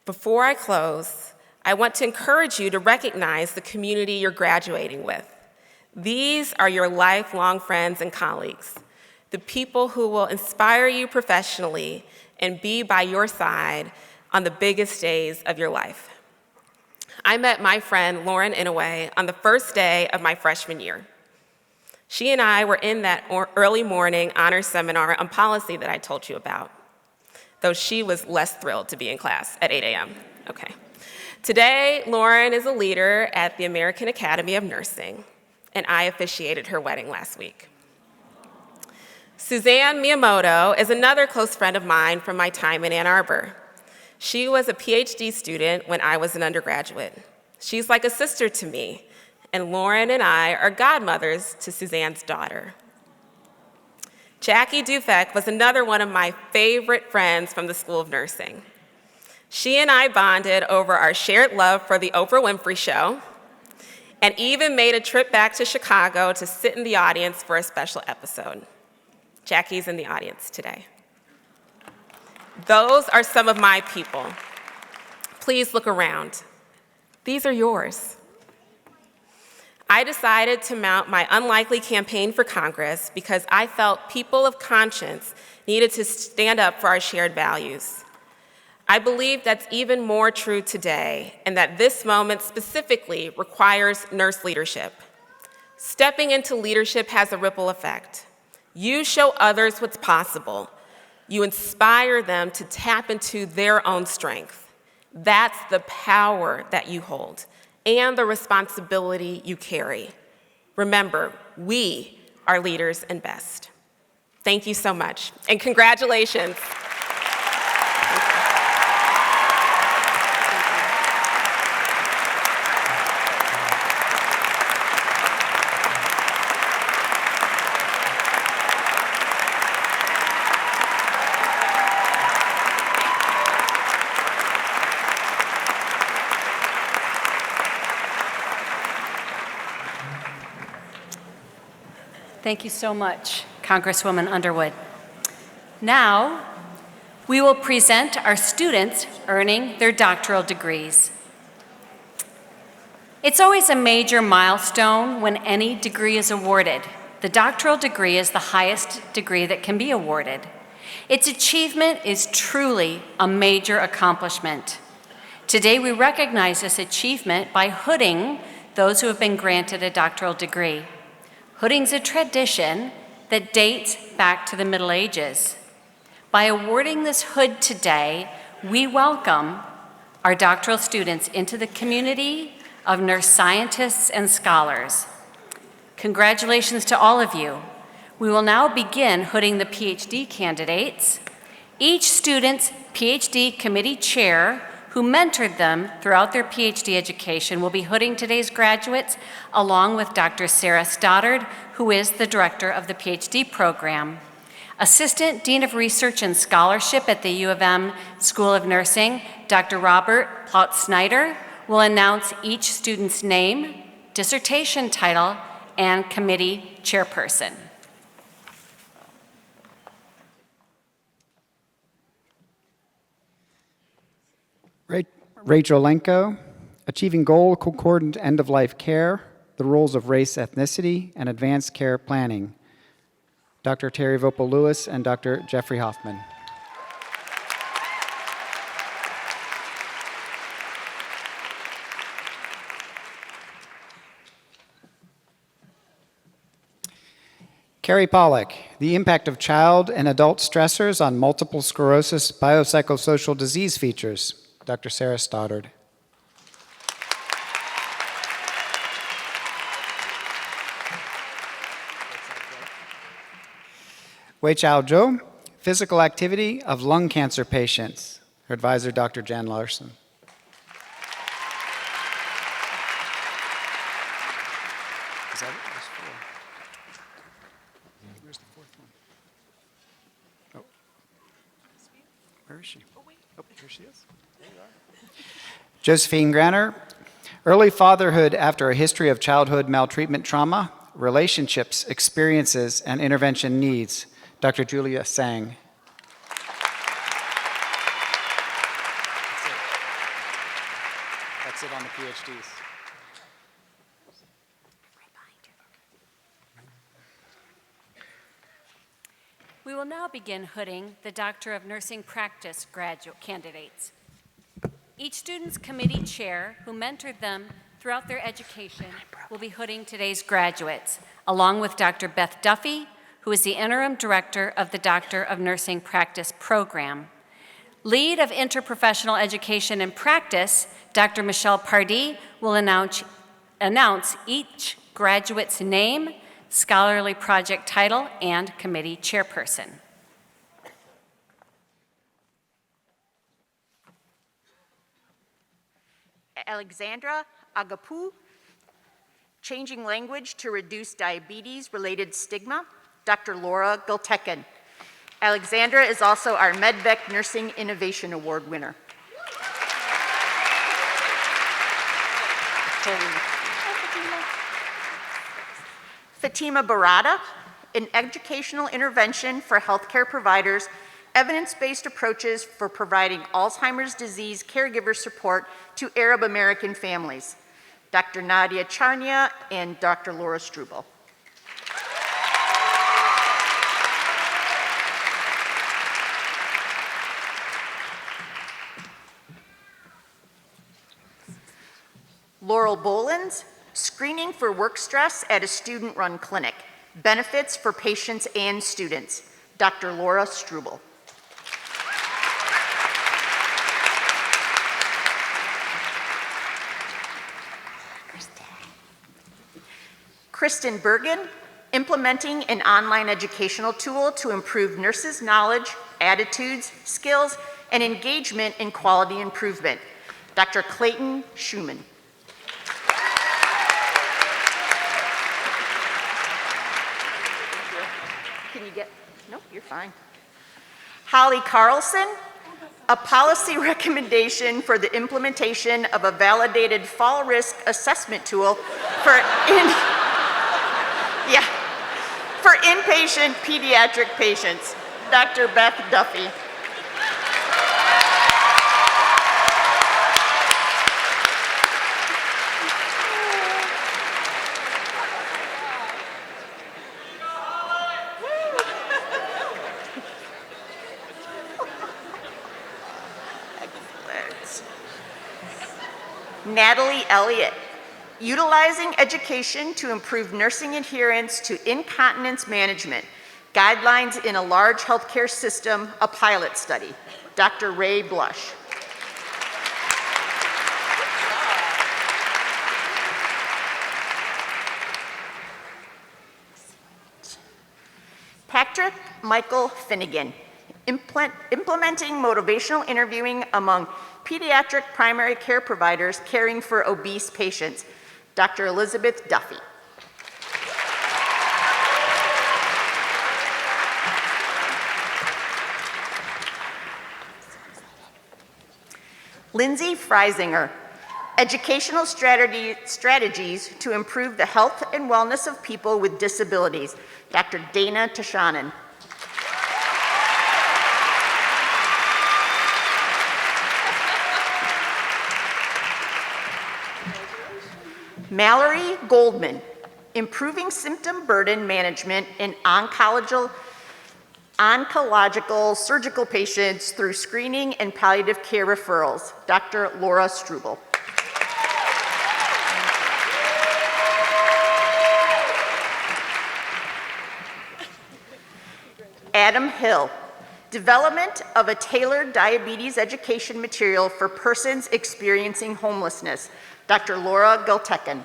F: Before I close, I want to encourage you to recognize the community you're graduating with. These are your lifelong friends and colleagues, the people who will inspire you professionally and be by your side on the biggest days of your life. I met my friend Lauren Inouye on the first day of my freshman year. She and I were in that early morning honors seminar on policy that I told you about, though she was less thrilled to be in class at 8 a.m. Okay. Today, Lauren is a leader at the American Academy of Nursing, and I officiated her wedding last week. Suzanne Miyamoto is another close friend of mine from my time in Ann Arbor. She was a PhD student when I was an undergraduate. She's like a sister to me, and Lauren and I are godmothers to Suzanne's daughter. Jackie Dufek was another one of my favorite friends from the School of Nursing. She and I bonded over our shared love for the Oprah Winfrey Show, and even made a trip back to Chicago to sit in the audience for a special episode. Jackie's in the audience today. Those are some of my people. Please look around. These are yours. I decided to mount my unlikely campaign for Congress because I felt people of conscience needed to stand up for our shared values. I believe that's even more true today, and that this moment specifically requires nurse leadership. Stepping into leadership has a ripple effect. You show others what's possible. You inspire them to tap into their own strength. That's the power that you hold and the responsibility you carry. Remember, we are leaders and best. Thank you so much, and congratulations.
A: Thank you so much, Congresswoman Underwood. Now, we will present our students earning their doctoral degrees. It's always a major milestone when any degree is awarded. The doctoral degree is the highest degree that can be awarded. Its achievement is truly a major accomplishment. Today, we recognize this achievement by hooding those who have been granted a doctoral degree. Hooding's a tradition that dates back to the Middle Ages. By awarding this hood today, we welcome our doctoral students into the community of nurse scientists and scholars. Congratulations to all of you. We will now begin hooding the PhD candidates. Each student's PhD committee chair who mentored them throughout their PhD education will be hooding today's graduates, along with Dr. Sarah Stoddard, who is the director of the PhD program. Assistant Dean of Research and Scholarship at the U of M School of Nursing, Dr. Robert Plaut-Snyder, will announce each student's name, dissertation title, and committee chairperson.
G: Rachel Lenko, Achieving Goal Concordant End-of-Life Care, the Roles of Race, Ethnicity, and Advanced Care Planning. Dr. Terry Vopel-Lewis and Dr. Jeffrey Hoffman. Carrie Pollack, The Impact of Child and Adult Stressors on Multiple Sclerosis Biopsychosocial Disease Features. Dr. Sarah Stoddard. Wei Chao Zhou, Physical Activity of Lung Cancer Patients. Her advisor, Dr. Jan Larson. Is that it? There's four. Where's the fourth one? Oh. Where is she? Oh, here she is. Josephine Granner, Early Fatherhood After a History of Childhood Maltreatment Trauma, Relationships, Experiences, and Intervention Needs. Dr. Julia Sang. That's it on the PhDs.
A: We will now begin hooding the Doctor of Nursing Practice graduate candidates. Each student's committee chair who mentored them throughout their education will be hooding today's graduates, along with Dr. Beth Duffy, who is the interim director of the Doctor of Nursing Practice program. Lead of Interprofessional Education and Practice, Dr. Michelle Pardee, will announce each graduate's name, scholarly project title, and committee chairperson.
H: Alexandra Agapu, Changing Language to Reduce Diabetes-Related Stigma, Dr. Laura Gultekin. Alexandra is also our MedVec Nursing Innovation Award winner. Fatima Barada, an educational intervention for healthcare providers, evidence-based approaches for providing Alzheimer's disease caregiver support to Arab American families. Dr. Nadia Charnia, and Dr. Laura Struble. Laurel Bolins, screening for work stress at a student-run clinic. Benefits for patients and students. Dr. Laura Struble. Kristen Bergen, implementing an online educational tool to improve nurses' knowledge, attitudes, skills, and engagement in quality improvement. Dr. Clayton Schumann. Can you get, no, you're fine. Holly Carlson, a policy recommendation for the implementation of a validated fall risk assessment tool for inpatient pediatric patients. Dr. Beth Duffy. Natalie Elliott, utilizing education to improve nursing adherence to incontinence management, guidelines in a large healthcare system, a pilot study. Dr. Ray Blush. Patrick Michael Finnegan, implementing motivational interviewing among pediatric primary care providers caring for obese patients. Dr. Elizabeth Duffy. Lindsay Freisinger, educational strategies to improve the health and wellness of people with disabilities. Dr. Dana Tashanan. Mallory Goldman, improving symptom burden management in oncological surgical patients through screening and palliative care referrals. Dr. Laura Struble. Adam Hill, development of a tailored diabetes education material for persons experiencing homelessness. Dr. Laura Gultekin.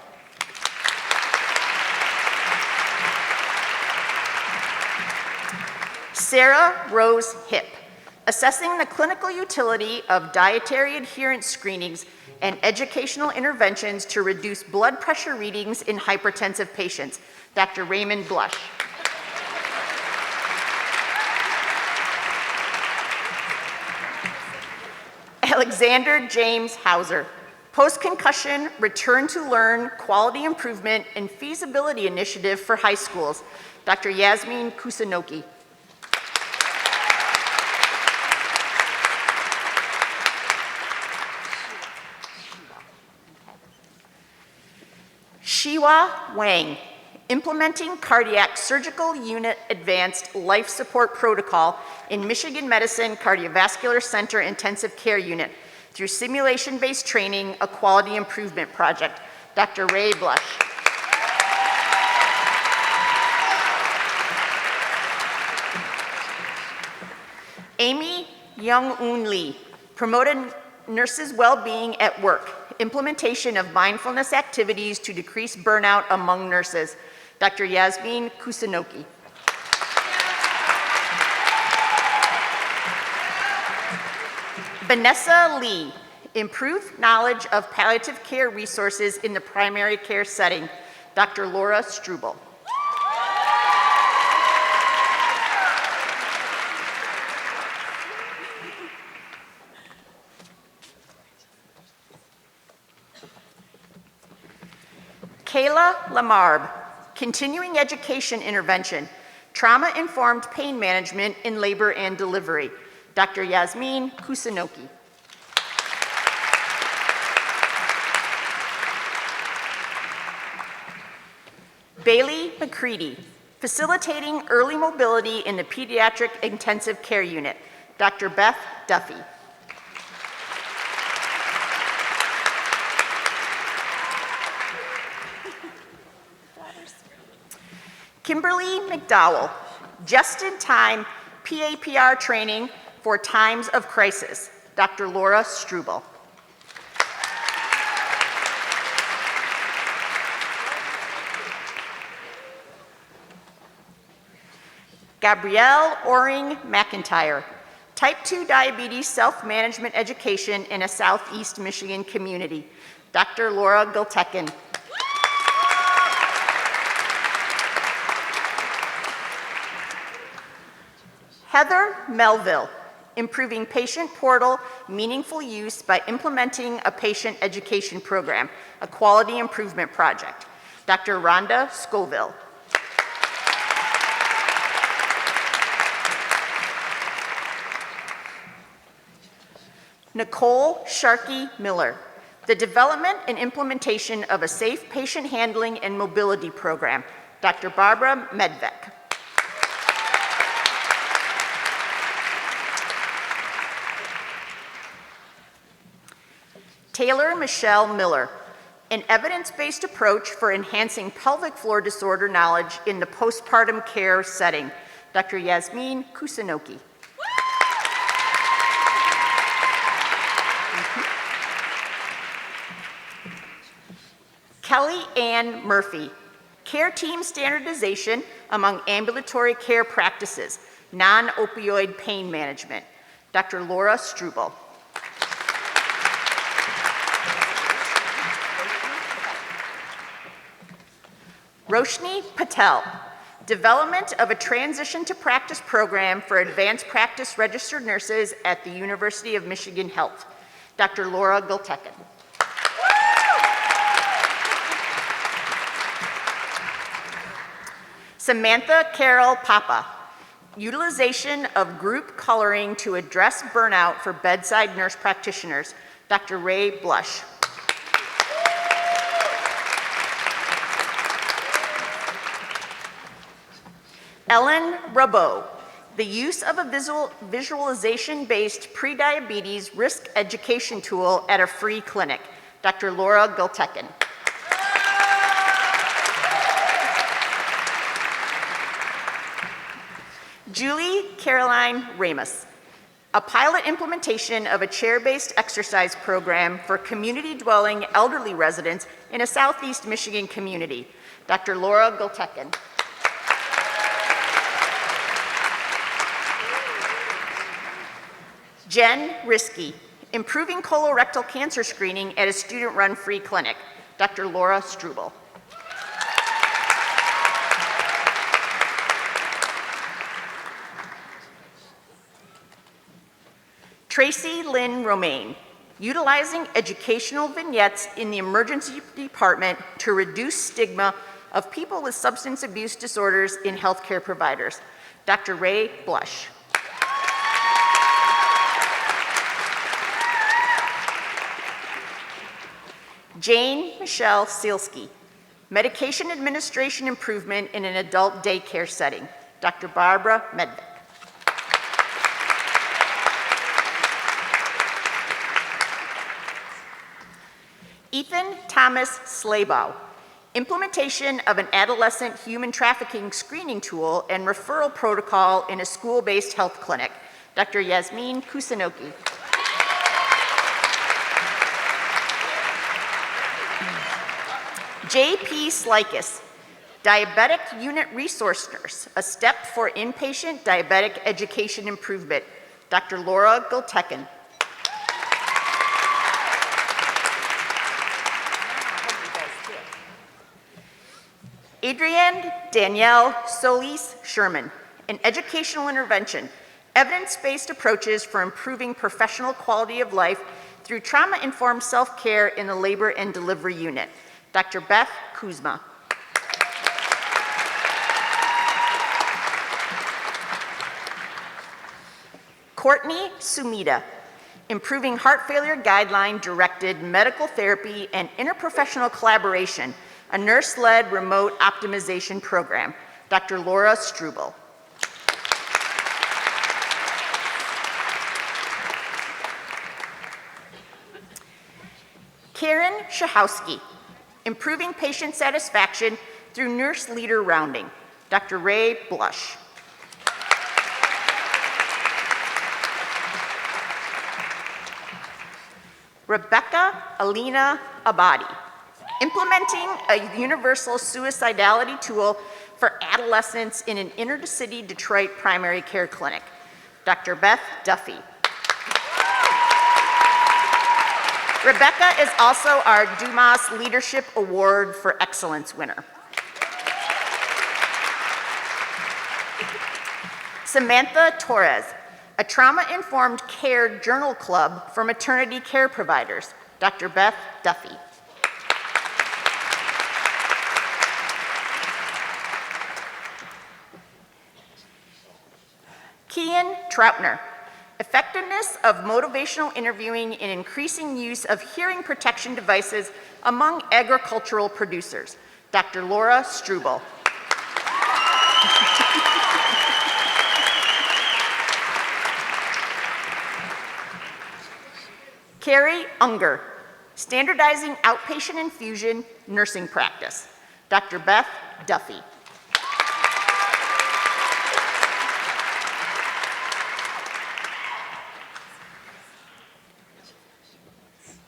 H: Sarah Rose Hipp, assessing the clinical utility of dietary adherence screenings and educational interventions to reduce blood pressure readings in hypertensive patients. Dr. Raymond Blush. Alexander James Hauser, post-concussion return to learn quality improvement and feasibility initiative for high schools. Dr. Yasmin Kusanoki. Shiwa Wang, implementing cardiac surgical unit advanced life support protocol in Michigan Medicine Cardiovascular Center Intensive Care Unit through simulation-based training, a quality improvement project. Dr. Ray Blush. Amy Young-Eun Lee, promoting nurses' well-being at work, implementation of mindfulness activities to decrease burnout among nurses. Dr. Yasmin Kusanoki. Vanessa Lee, improved knowledge of palliative care resources in the primary care setting. Dr. Laura Struble. Kayla Lamarbe, continuing education intervention, trauma-informed pain management in labor and delivery. Dr. Yasmin Kusanoki. Bailey McCready, facilitating early mobility in the pediatric intensive care unit, Dr. Beth Duffy. Kimberly McDowell, just-in-time PAPR training for times of crisis, Dr. Laura Struble. Gabrielle Oring McIntyre, Type 2 Diabetes Self-Management Education in a Southeast Michigan Community, Dr. Laura Gultekin. Heather Melville, Improving Patient Portal Meaningful Use by Implementing a Patient Education Program, a Quality Improvement Project, Dr. Rhonda Scoville. Nicole Sharkey Miller, the development and implementation of a safe patient handling and mobility program, Dr. Barbara Medvec. Taylor Michelle Miller, an evidence-based approach for enhancing pelvic floor disorder knowledge in the postpartum care setting, Dr. Yasmin Kusanoki. Kelly Ann Murphy, care team standardization among ambulatory care practices, non-opioid pain management, Dr. Laura Struble. Roshni Patel, development of a transition to practice program for advanced practice registered nurses at the University of Michigan Health, Dr. Laura Gultekin. Samantha Carol Papa, utilization of group coloring to address burnout for bedside nurse practitioners, Dr. Ray Blush. Ellen Rabot, the use of a visualization-based prediabetes risk education tool at a free clinic, Dr. Laura Gultekin. Julie Caroline Ramus, a pilot implementation of a chair-based exercise program for community-dwelling elderly residents in a Southeast Michigan community, Dr. Laura Gultekin. Jen Risky, improving colorectal cancer screening at a student-run free clinic, Dr. Laura Struble. Tracy Lynn Romaine, utilizing educational vignettes in the emergency department to reduce stigma of people with substance abuse disorders in healthcare providers, Dr. Ray Blush. Jane Michelle Sealski, medication administration improvement in an adult daycare setting, Dr. Barbara Medvec. Ethan Thomas Slaybaugh, implementation of an adolescent human trafficking screening tool and referral protocol in a school-based health clinic, Dr. Yasmin Kusanoki. J.P. Slikis, diabetic unit resource nurse, a step for inpatient diabetic education improvement, Dr. Laura Gultekin. Adrienne Danielle Solis Sherman, an educational intervention, evidence-based approaches for improving professional quality of life through trauma-informed self-care in the labor and delivery unit, Dr. Beth Kuzma. Courtney Sumida, improving heart failure guideline-directed medical therapy and interprofessional collaboration, a nurse-led remote optimization program, Dr. Laura Struble. Karen Shahowski, improving patient satisfaction through nurse leader rounding, Dr. Ray Blush. Rebecca Alina Abadi, implementing a universal suicidality tool for adolescents in an inner-city Detroit primary care clinic, Dr. Beth Duffy. Rebecca is also our Dumas Leadership Award for Excellence winner. Samantha Torres, a trauma-informed care journal club for maternity care providers, Dr. Beth Duffy. Kian Troutner, effectiveness of motivational interviewing and increasing use of hearing protection devices among agricultural producers, Dr. Laura Struble. Carrie Unger, standardizing outpatient infusion nursing practice, Dr. Beth Duffy.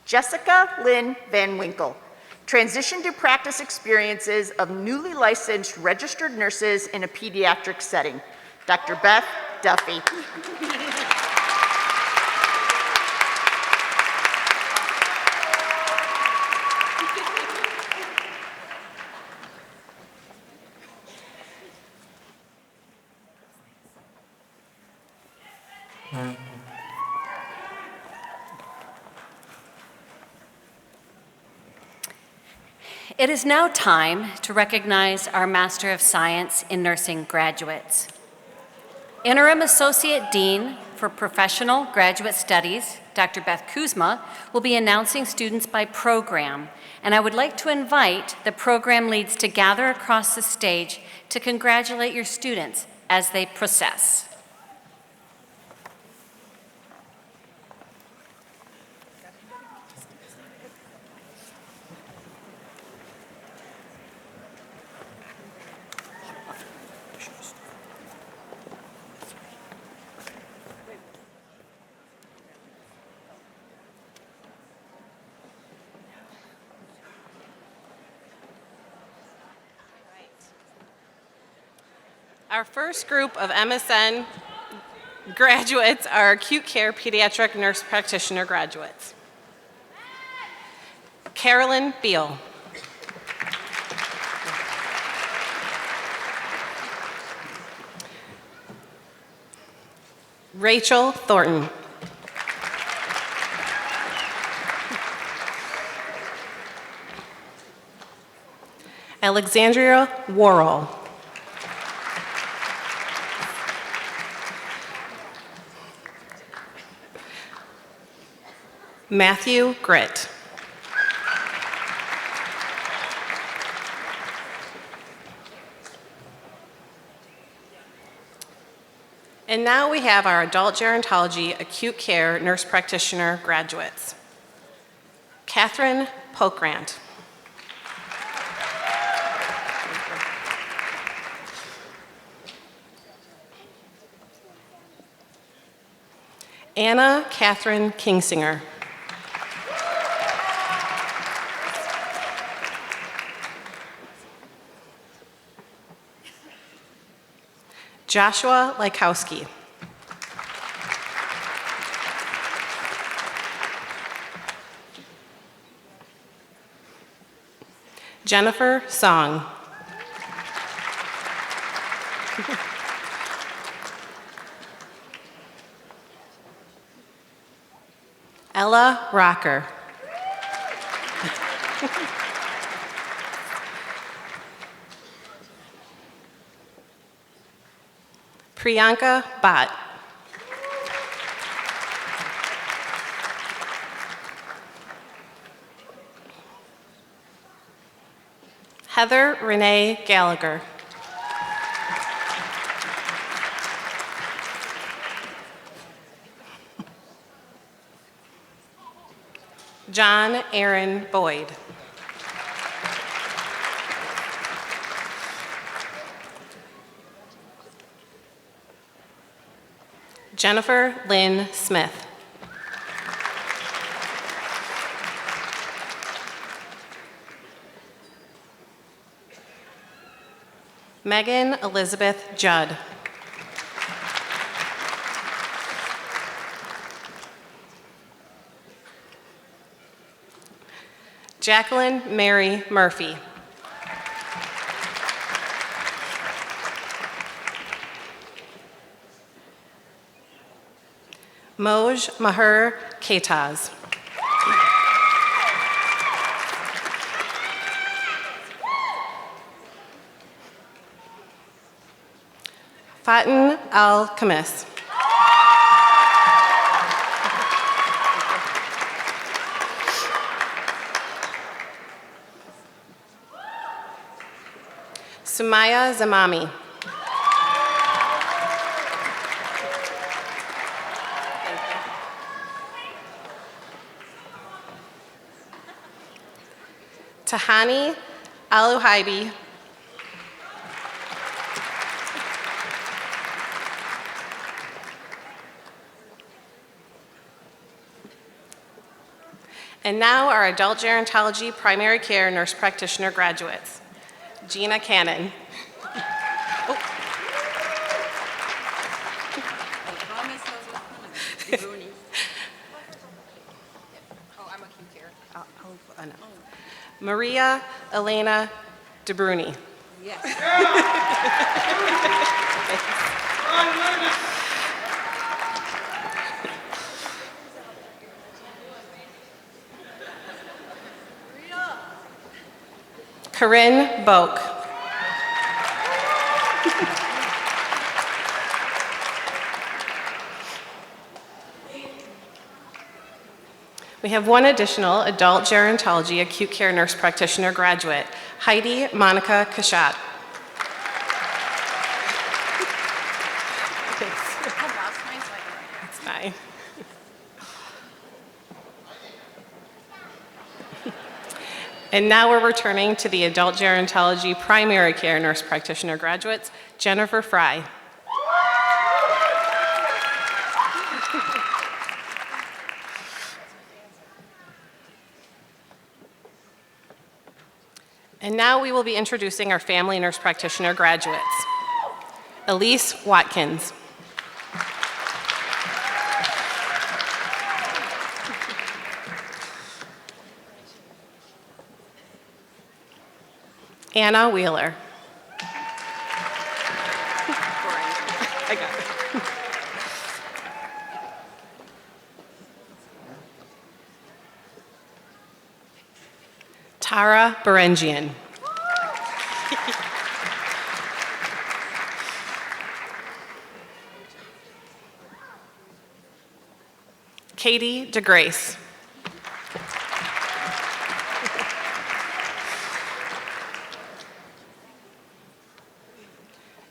H: Jessica Lynn Van Winkle, transition to practice experiences of newly licensed registered nurses in a pediatric setting, Dr. Beth Duffy.
A: It is now time to recognize our Master of Science in Nursing graduates. Interim Associate Dean for Professional Graduate Studies, Dr. Beth Kuzma, will be announcing students by program, and I would like to invite the program leads to gather across the stage to congratulate your students as they process.
F: Our first group of MSN graduates are acute care pediatric nurse practitioner graduates. Carolyn Beal. Rachel Thornton. Alexandria Worrell. Matthew Gritt. And now we have our adult gerontology acute care nurse practitioner graduates. Catherine Pokrant. Anna Catherine Kingsinger. Joshua Lykowski. Jennifer Song. Ella Rocker. Priyanka Bhatt. Heather Renee Gallagher. John Aaron Boyd. Jennifer Lynn Smith. Megan Elizabeth Judd. Jacqueline Mary Murphy. Moj Maher Ketaz. Fatin Al-Khamis. Sumaya Zamami. Tahani Aluhaibi. And now our adult gerontology primary care nurse practitioner graduates. Gina Cannon. Maria Elena DeBruni. Corinne Boak. We have one additional adult gerontology acute care nurse practitioner graduate, Heidi Monica Kashat. It's fine. And now we're returning to the adult gerontology primary care nurse practitioner graduates, Jennifer Fry. And now we will be introducing our family nurse practitioner graduates. Elise Watkins. Anna Wheeler. I got it. Tara Berengian. Katie DeGrace.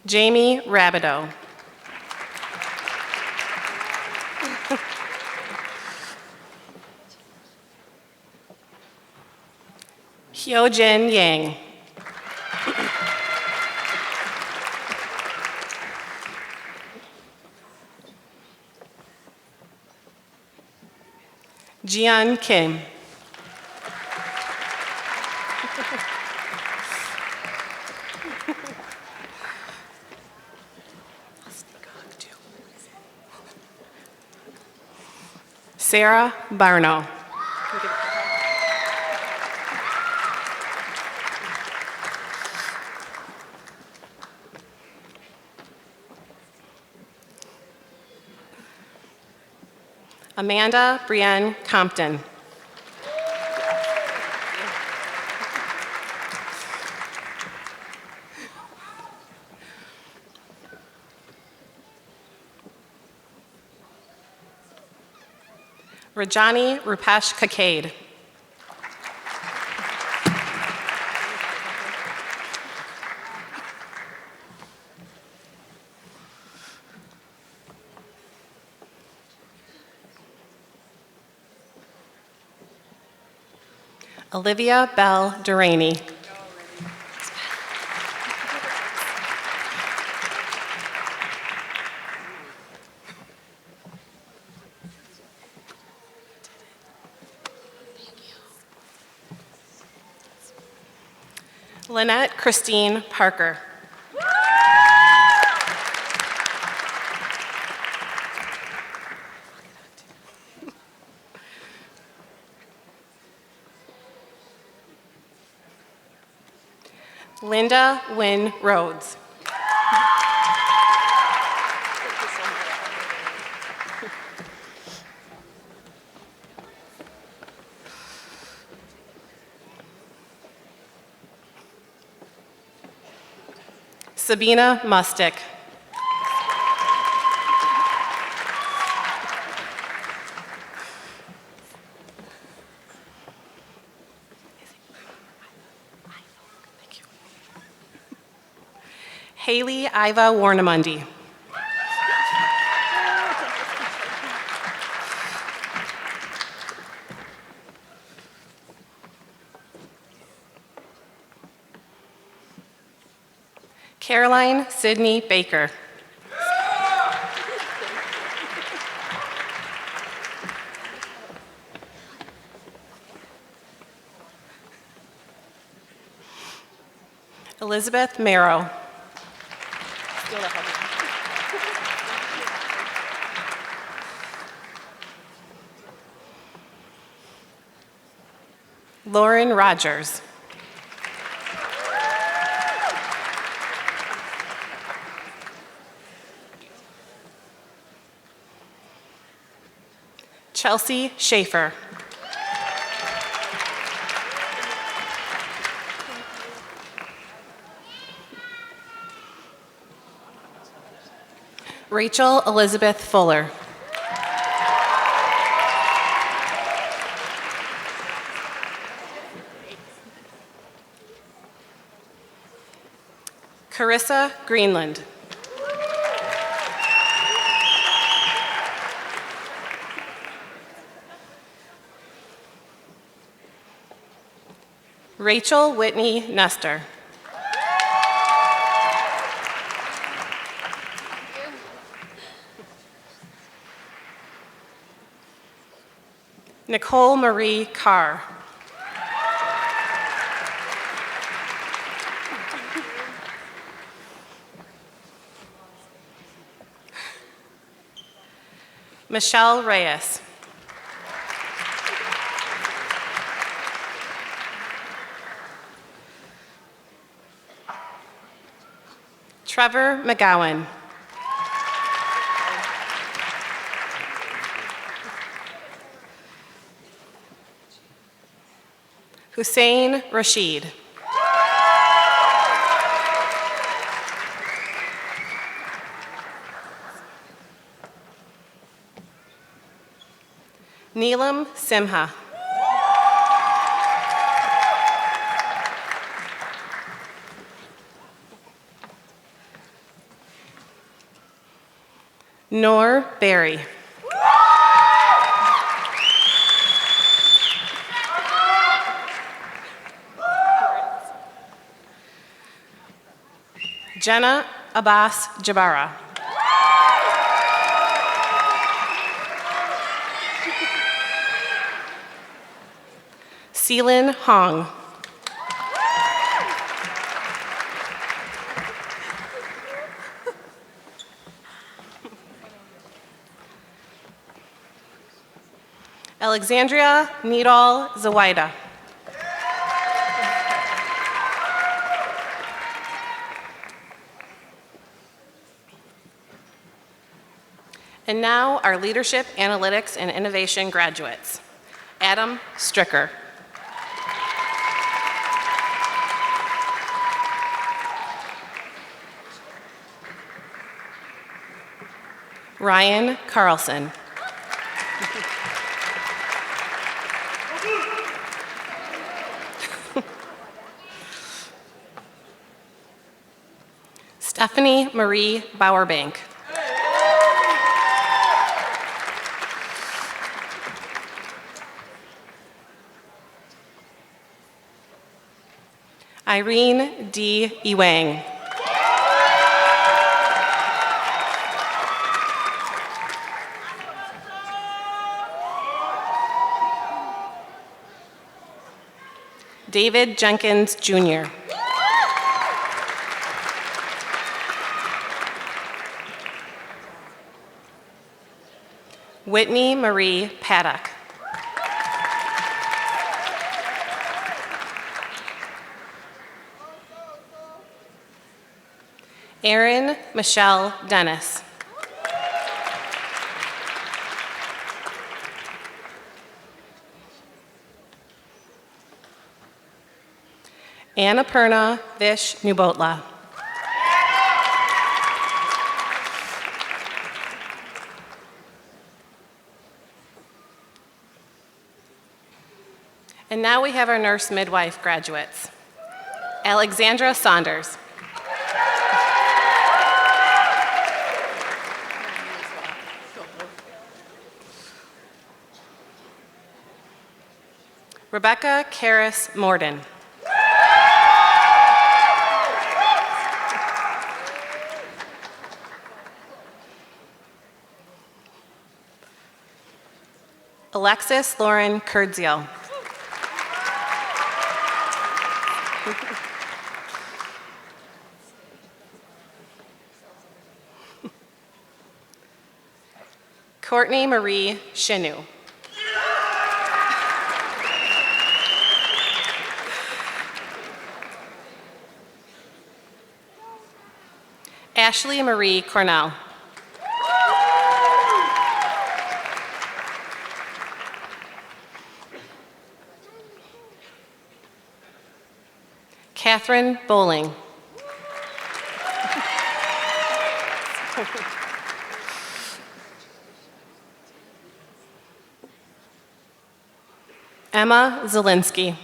F: Jamie Rabideau. Hyojin Yang. Jian Kim. Sarah Barno. Amanda Brienne Compton. Rajani Rupesh Kakade.
I: Olivia Bell Duraney. Lynette Christine Parker. Linda Wynn Rhodes. Sabina Mustick. Haley Iva Warnamundi. Caroline Sydney Baker. Elizabeth Marrow. Lauren Rogers. Chelsea Schaefer. Rachel Elizabeth Fuller. Carissa Greenland. Rachel Whitney Nestor. Nicole Marie Carr. Michelle Reyes. Trevor McGowan. Hussein Rashid. Neelam Simha. Noor Berry. Jenna Abbas Jabara. Seelin Hong. Alexandria Nidal Zawaida. And now our Leadership, Analytics, and Innovation graduates. Adam Stricker. Ryan Carlson. Stephanie Marie Bowerbank. Irene D. Ewang. David Jenkins, Jr. Whitney Marie Paddock. Erin Michelle Dennis. Annapurna Vish Nubotla. And now we have our nurse midwife graduates. Alexandra Saunders. Rebecca Karis Morden. Alexis Lauren Kurdziel. Courtney Marie Shinu. Ashley Marie Cornell. Catherine Bowling. Emma Zielinski.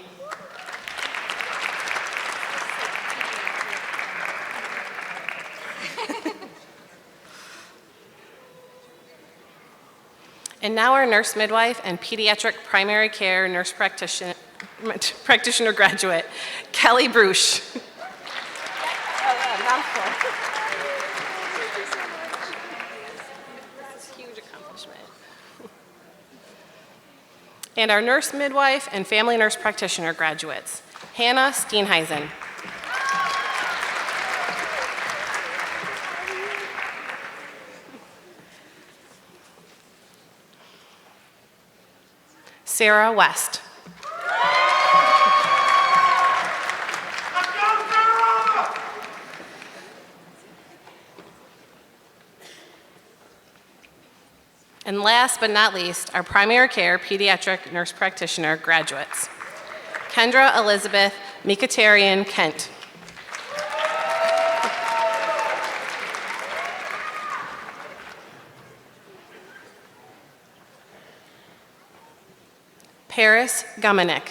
I: And now our nurse midwife and pediatric primary care nurse practitioner graduate, Kelly Bruce. Huge accomplishment. And our nurse midwife and family nurse practitioner graduates, Hannah Steenheisen. Sarah West. And last but not least, our primary care pediatric nurse practitioner graduates, Kendra Elizabeth Mikatarian Kent. Paris Gumanek.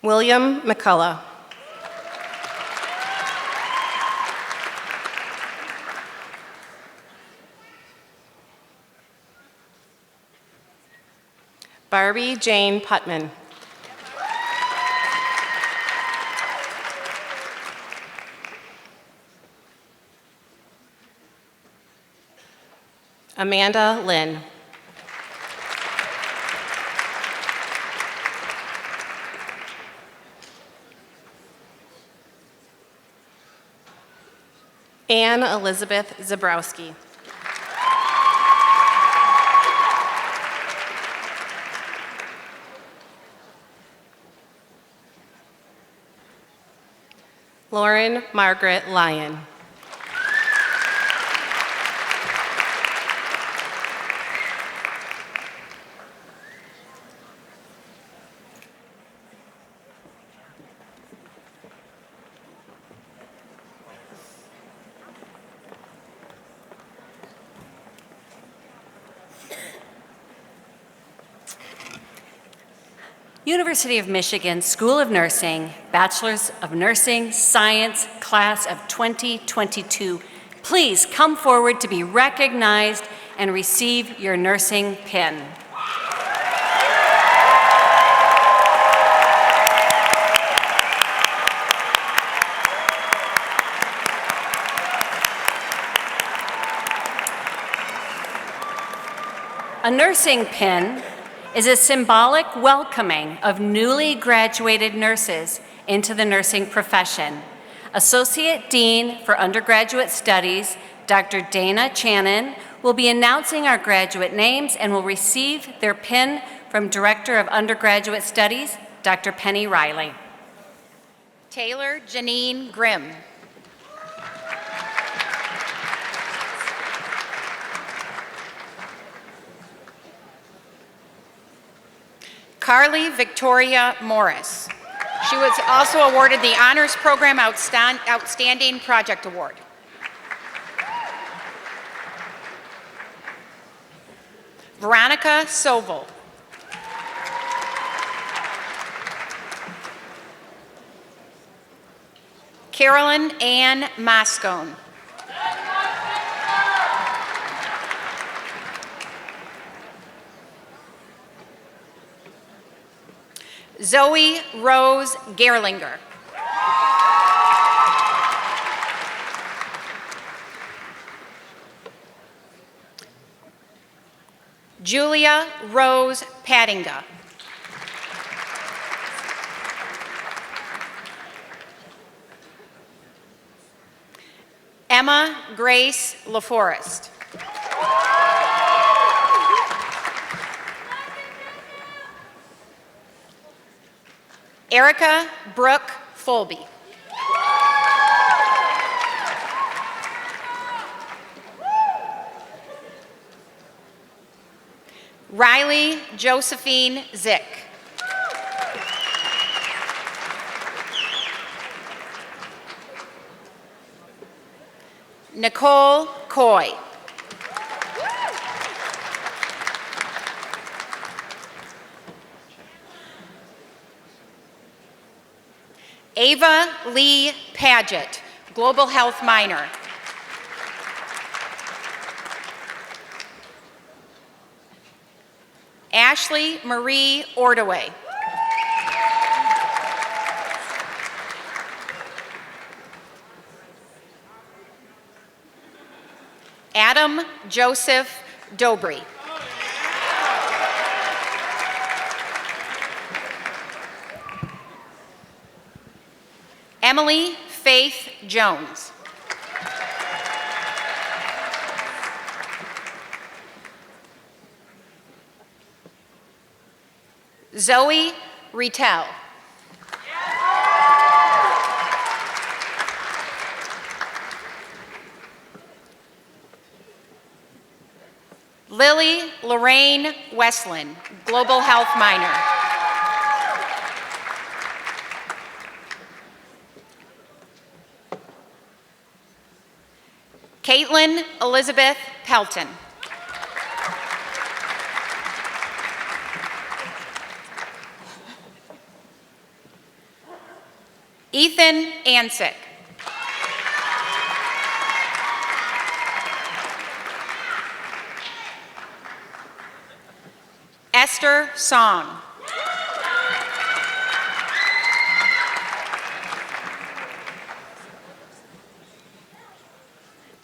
I: William McCullough. Barbie Jane Putman. Amanda Lynn. Anne Elizabeth Zabrowski. Lauren Margaret Lyon.
A: University of Michigan School of Nursing, Bachelor's of Nursing Science Class of 2022 please come forward to be recognized and receive your nursing pin. A nursing pin is a symbolic welcoming of newly graduated nurses into the nursing profession. Associate Dean for Undergraduate Studies, Dr. Dana Channon, will be announcing our graduate names and will receive their pin from Director of Undergraduate Studies, Dr. Penny Riley.
H: Taylor Janine Grimm. Carly Victoria Morris. She was also awarded the Honors Program Outstanding Project Award. Veronica Sobel. Carolyn Ann Moscone. Zoe Rose Gerlinger. Julia Rose Paddinga. Emma Grace LaForest. Erica Brooke Fulby. Riley Josephine Zick. Nicole Coy. Ava Lee Paget, Global Health minor. Ashley Marie Ordaway. Adam Joseph Dobry. Emily Faith Jones. Zoe Retell. Lily Lorraine Westland, Global Health minor. Caitlin Elizabeth Pelton. Ethan Ansick. Esther Song.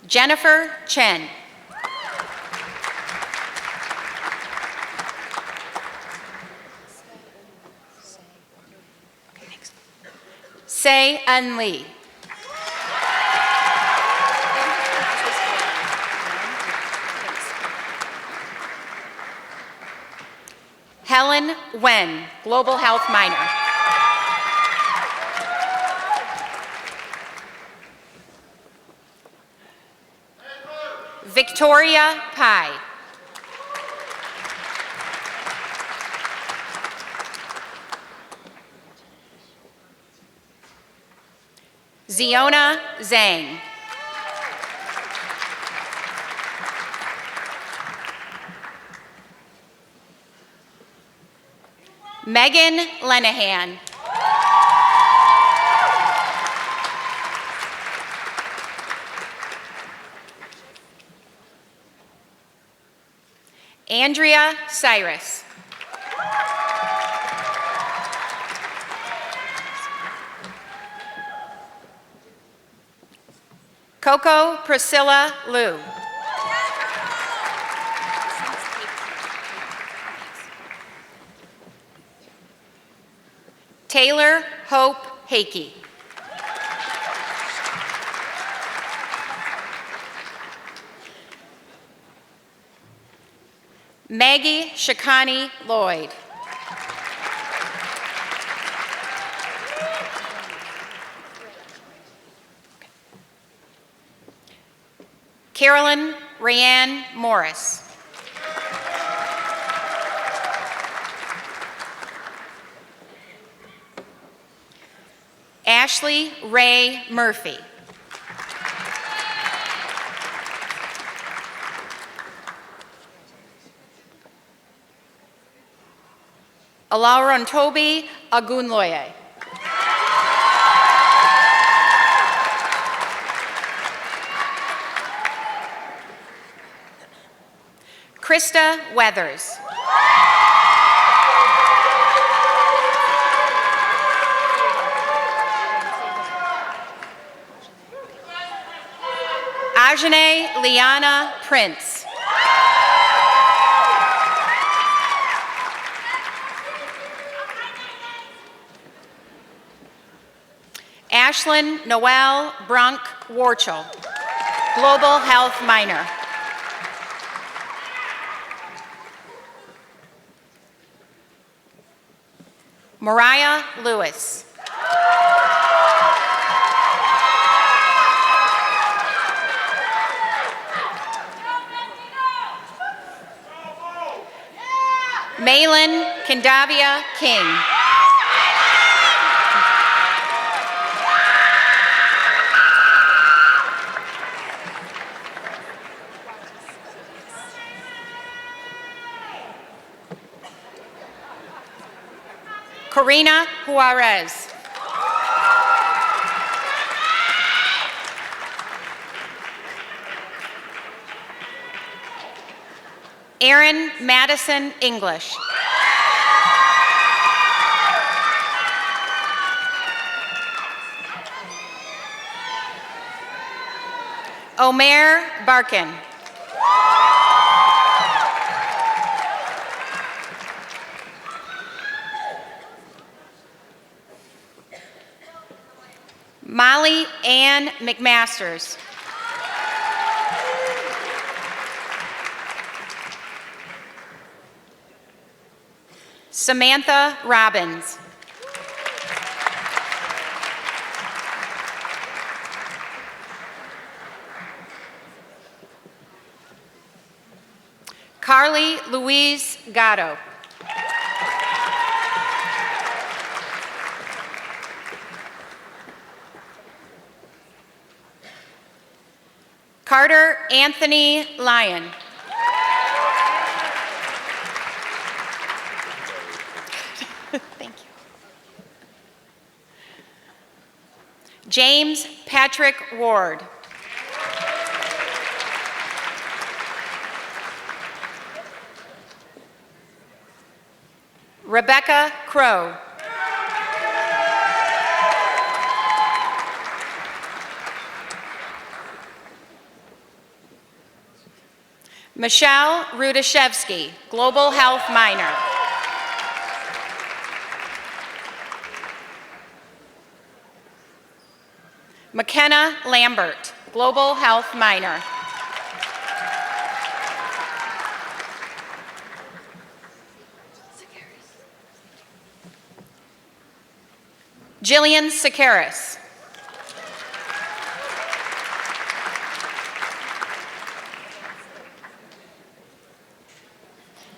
H: Jennifer Chen. Say Un Lee. Helen Wen, Global Health minor. Victoria Pai. Ziona Zhang. Megan Lenahan. Andrea Cyrus. Coco Priscilla Liu. Taylor Hope Hakey. Maggie Shakani Lloyd. Carolyn Rayanne Morris. Ashley Ray Murphy. Alarontobi Agunloye. Krista Weathers. Ajane Liana Prince. Ashlyn Noel Brunk Warchel, Global Health minor. Mariah Lewis. Malin Kendavia King. Corina Juarez. Erin Madison English. Omer Barkin. Molly Ann McMasters. Samantha Robbins. Carly Louise Gatto. Carter Anthony Lyon. Thank you. James Patrick Ward. Rebecca Crow. Michelle Rudashevsky, Global Health minor. McKenna Lambert, Global Health minor. Jillian Sakaris.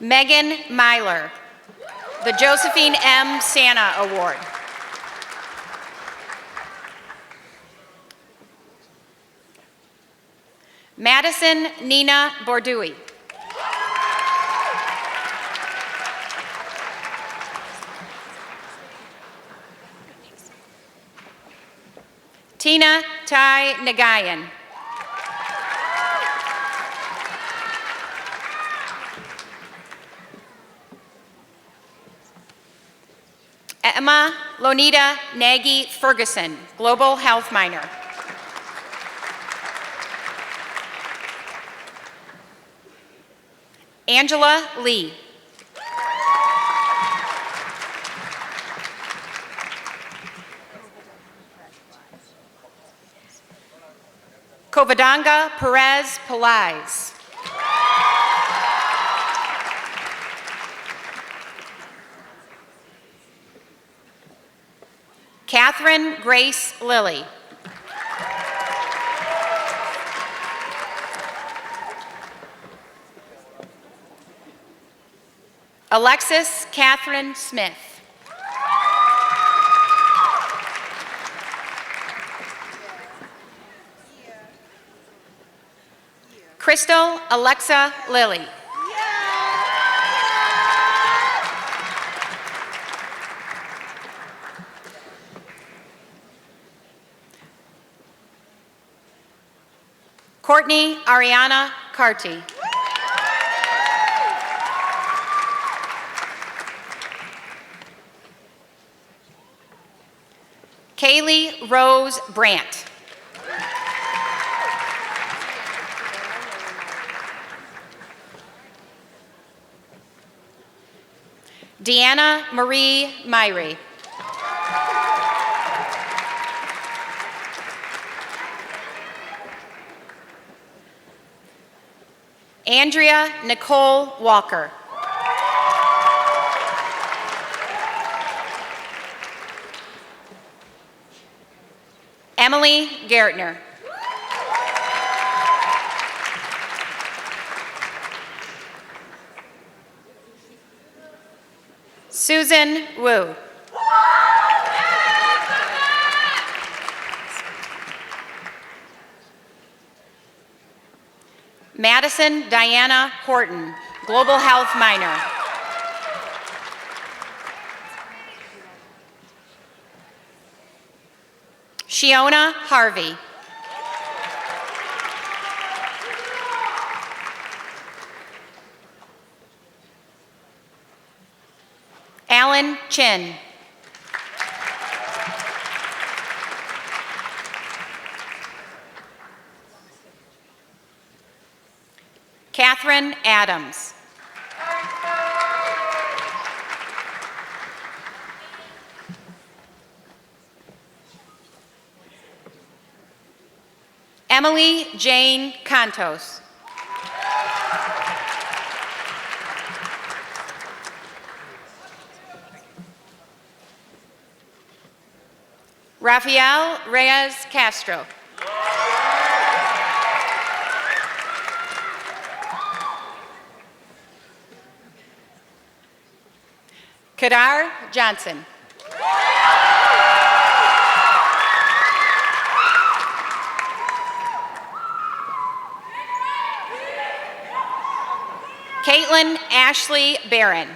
H: Megan Myler, the Josephine M. Santa Award. Madison Nina Bordui. Tina Tai Nagayan.
J: Emma Lonita Nagy Ferguson, Global Health minor. Angela Lee. Covadonga Perez Pelaez. Catherine Grace Lilly. Alexis Catherine Smith. Crystal Alexa Lilly. Courtney Ariana Carty. Kaylee Rose Brandt. Deanna Marie Myrie. Andrea Nicole Walker. Emily Gartner. Susan Wu. Madison Diana Horton, Global Health minor. Shiona Harvey. Alan Chin. Catherine Adams. Emily Jane Cantos. Rafael Reyes Castro. Kadar Johnson. Caitlin Ashley Barron.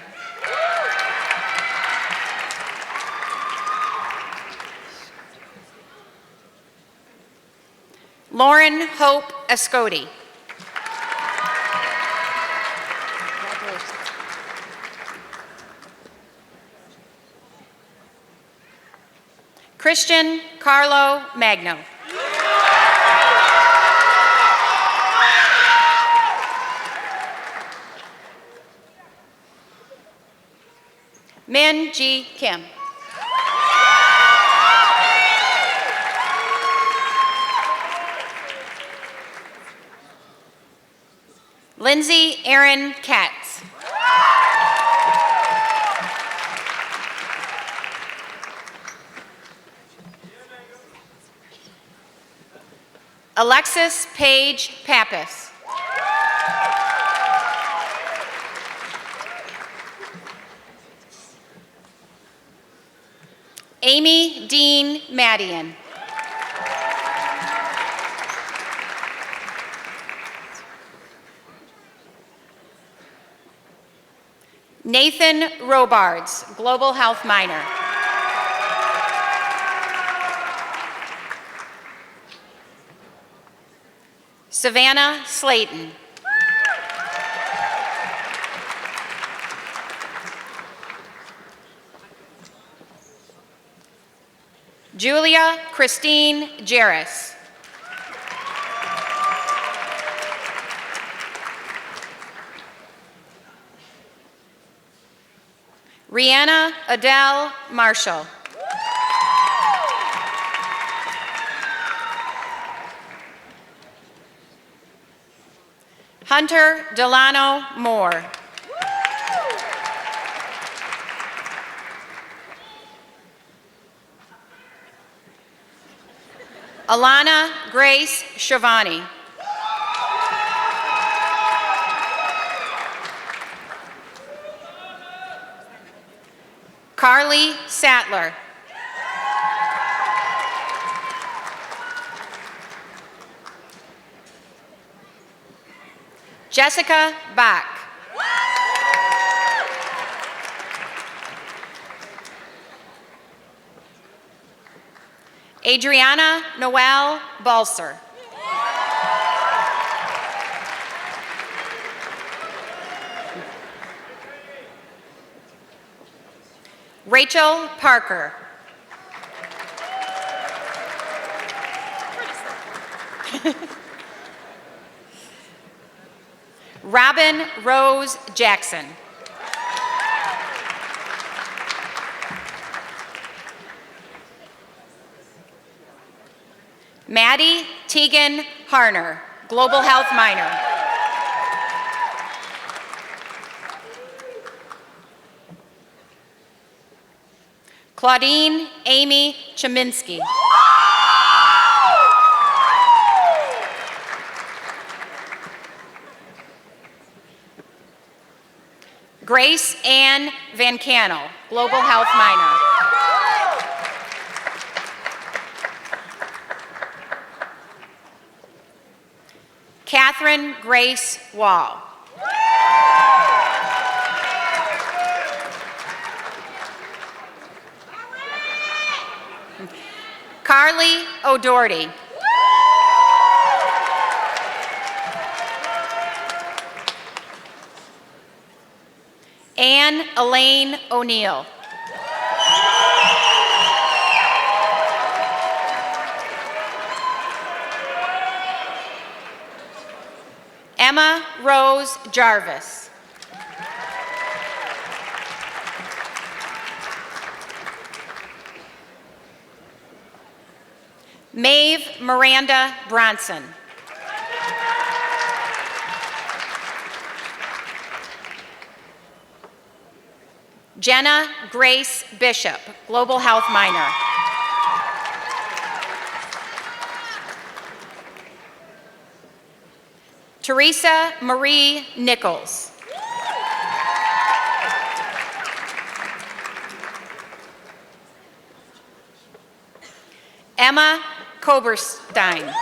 J: Lauren Hope Ascoti. Christian Carlo Magno. Min Ji Kim. Lindsay Erin Katz. Alexis Paige Pappas. Amy Dean Madian. Nathan Robards, Global Health minor. Savannah Slayton. Julia Christine Jarris. Rihanna Adele Marshall. Hunter Delano Moore. Alana Grace Shavani. Carly Sattler. Jessica Bach. Adriana Noel Balser. Rachel Parker. Robin Rose Jackson. Maddie Tegan Harner, Global Health minor. Claudine Amy Cheminsky. Grace Ann Van Cannel, Global Health minor. Catherine Grace Wall. Carly O'Doherty. Anne Elaine O'Neill. Emma Rose Jarvis. Maeve Miranda Bronson. Jenna Grace Bishop, Global Health minor. Teresa Marie Nichols. Emma Koberstein.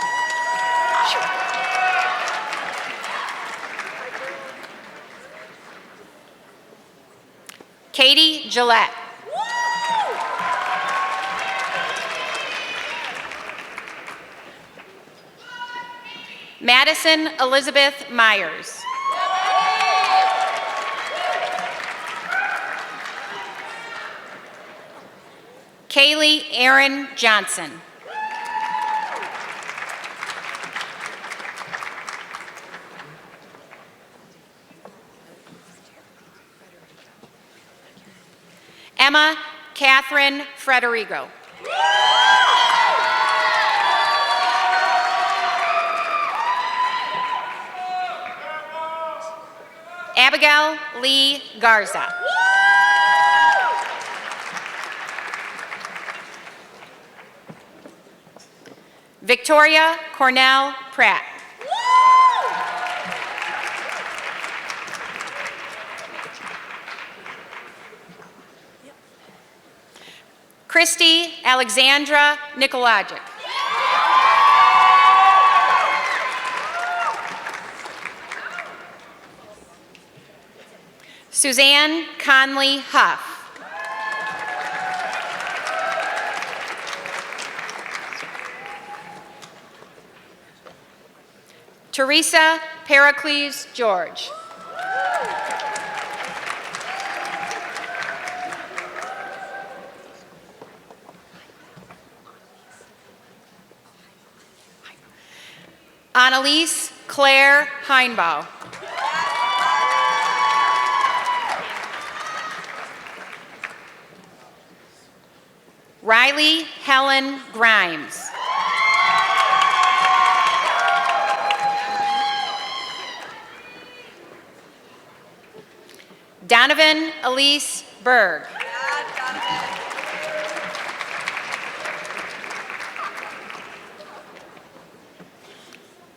J: Katie Gillette. Madison Elizabeth Myers. Kaylee Erin Johnson. Emma Catherine Frederigo. Abigail Lee Garza. Victoria Cornell Pratt. Christy Alexandra Nikolajic. Suzanne Conley Huff. Teresa Pericles George. Annalise Claire Heinbaugh. Riley Helen Grimes. Donovan Elise Berg.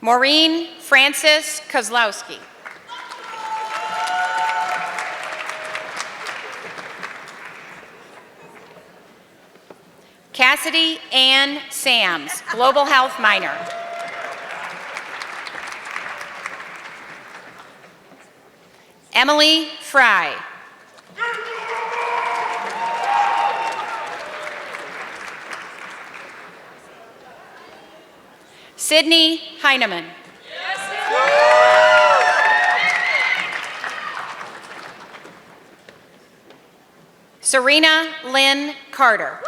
J: Maureen Frances Kozlowski. Cassidy Ann Sams, Global Health minor. Emily Fry. Sydney Heineman. Serena Lynn Carter.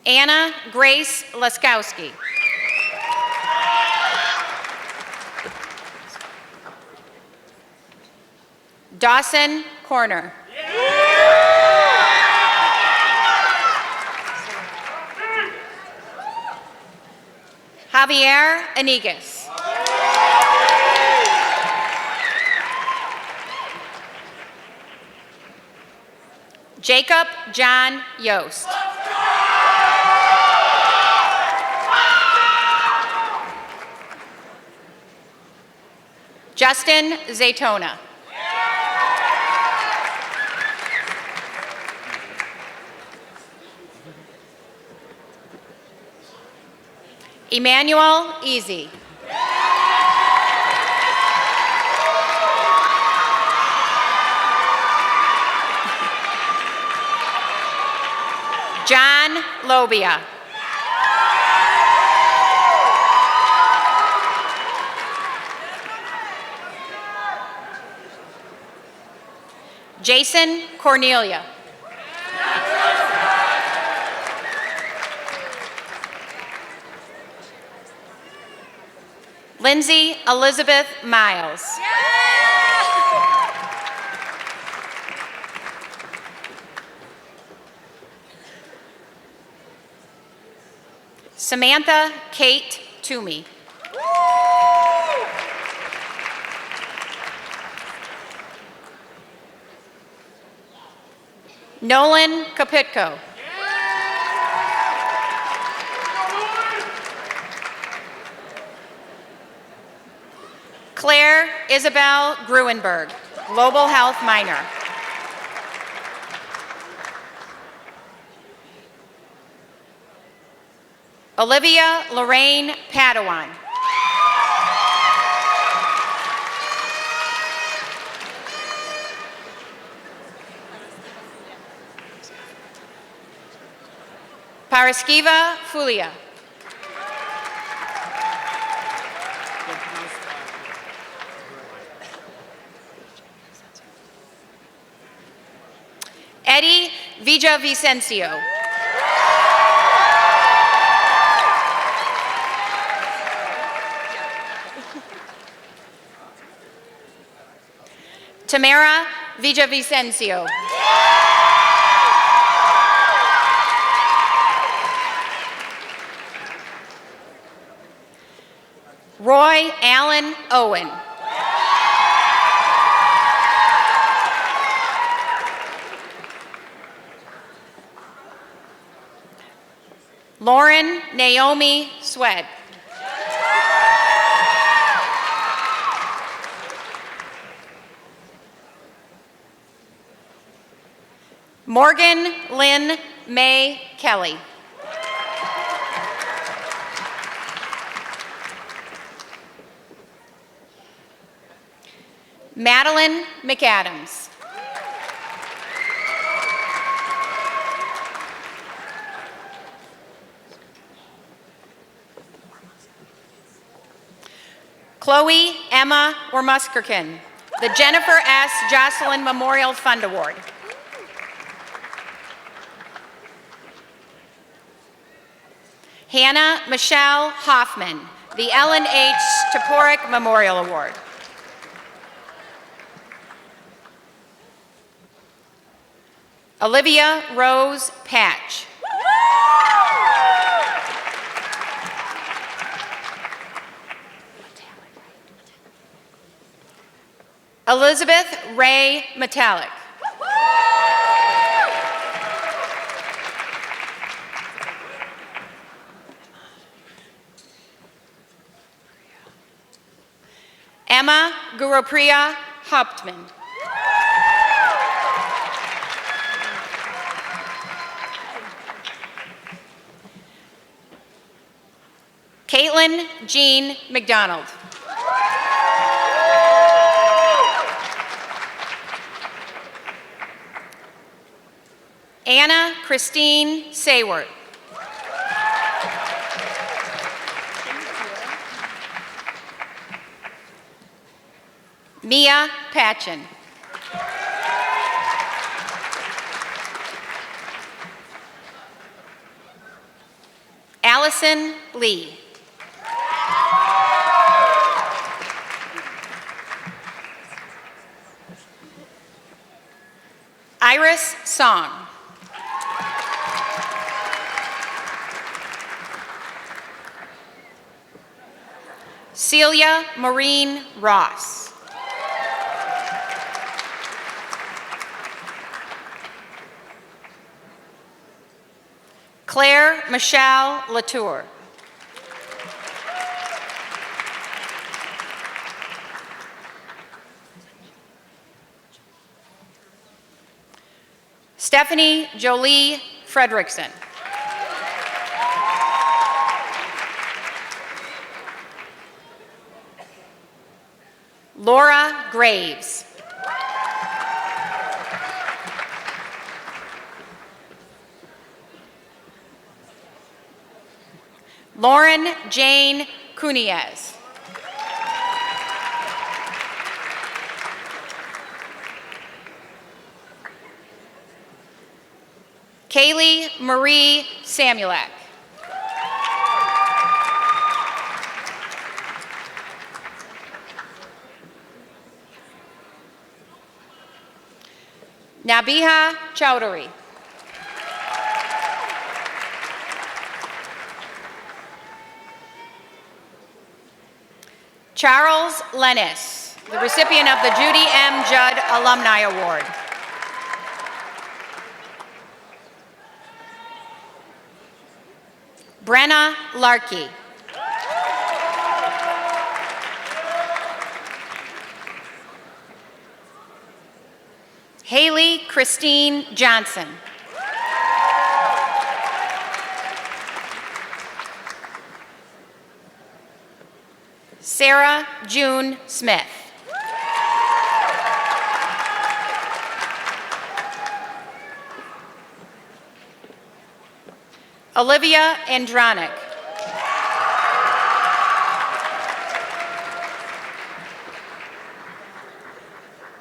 J: Anna Grace Laskowski. Dawson Corner. Javier Anigas. Jacob John Yost. Justin Zaytona. Emmanuel Easy. John Lobia. Jason Cornelia. Lindsay Elizabeth Miles. Samantha Kate Toomey. Nolan Kapitko. Claire Isabel Gruenberg, Global Health minor. Olivia Lorraine Padawan. Paraskiva Fulia. Eddie Villavicencio. Tamara Villavicencio. Roy Allen Owen. Lauren Naomi Swed. Morgan Lynn May Kelly. Madeline McAdams. Chloe Emma Wormuskerkin, the Jennifer S. Jocelyn Memorial Fund Award. Hannah Michelle Hoffman, the Ellen H. Toporek Memorial Award. Olivia Rose Patch. Elizabeth Ray Metallic. Emma Gurupriya Hauptmann. Caitlin Jean McDonald. Anna Christine Sayward. Mia Patchen. Allison Lee. Iris Song. Celia Maureen Ross. Claire Michelle Latour. Stephanie Jolie Fredrickson. Laura Graves. Lauren Jane Cunez. Kaylee Marie Samuelak. Nabiha Chowdhury. Charles Lennis, the recipient of the Judy M. Judd Alumni Award. Brenna Larkey. Haley Christine Johnson. Sarah June Smith. Olivia Andronic.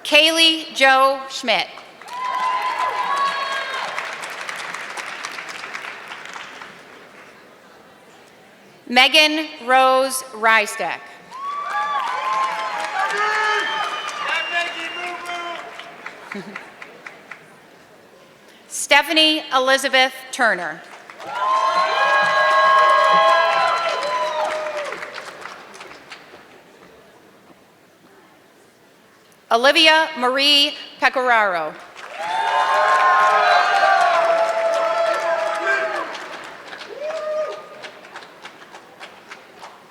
J: Kaylee Jo Schmidt. Megan Rose Rystack. Stephanie Elizabeth Turner. Olivia Marie Pecoraro.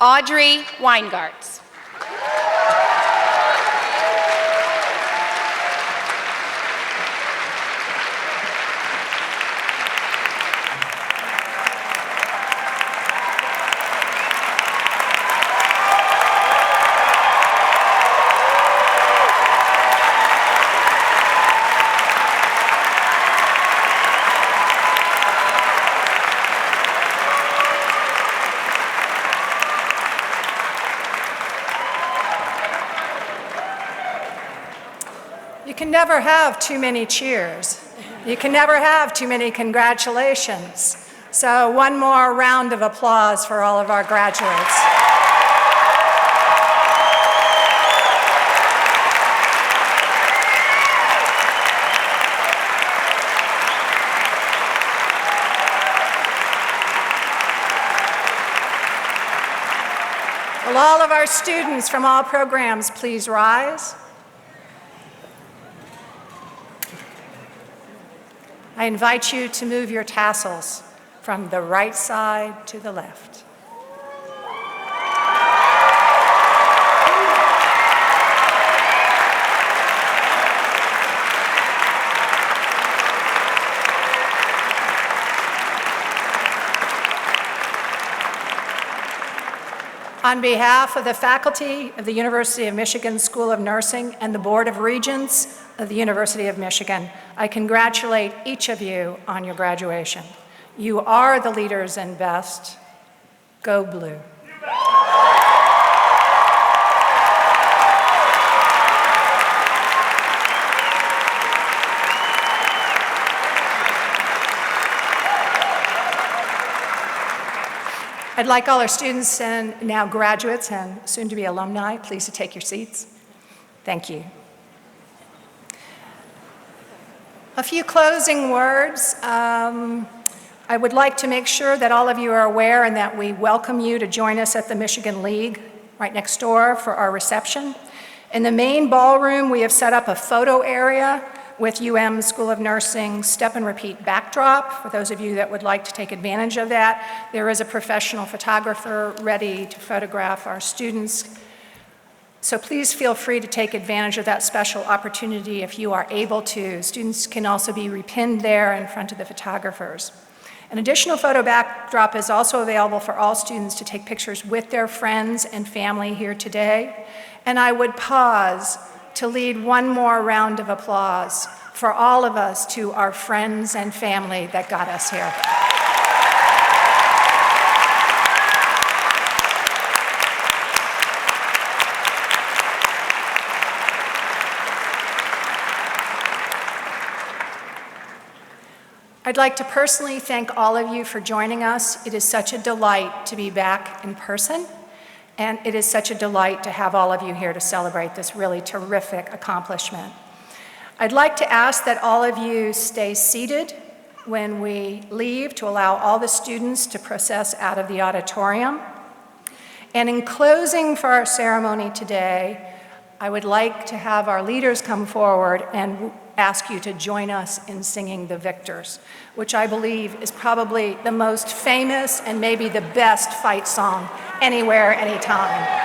J: Audrey Weingartz.
B: You can never have too many cheers. You can never have too many congratulations. So one more round of applause for all of our graduates. Will all of our students from all programs please rise? I invite you to move your tassels from the right side to the left. On behalf of the faculty of the University of Michigan School of Nursing and the Board of Regents of the University of Michigan, I congratulate each of you on your graduation. You are the leaders and best. Go Blue. I'd like all our students and now graduates and soon-to-be alumni, please to take your seats. Thank you. A few closing words. I would like to make sure that all of you are aware and that we welcome you to join us at the Michigan League right next door for our reception. In the main ballroom, we have set up a photo area with UM School of Nursing step and repeat backdrop. For those of you that would like to take advantage of that, there is a professional photographer ready to photograph our students. So please feel free to take advantage of that special opportunity if you are able to. Students can also be repinned there in front of the photographers. An additional photo backdrop is also available for all students to take pictures with their friends and family here today. And I would pause to lead one more round of applause for all of us to our friends and family that got us here. I'd like to personally thank all of you for joining us. It is such a delight to be back in person. And it is such a delight to have all of you here to celebrate this really terrific accomplishment. I'd like to ask that all of you stay seated when we leave to allow all the students to process out of the auditorium. And in closing for our ceremony today, I would like to have our leaders come forward and ask you to join us in singing The Victors, which I believe is probably the most famous and maybe the best fight song anywhere, anytime.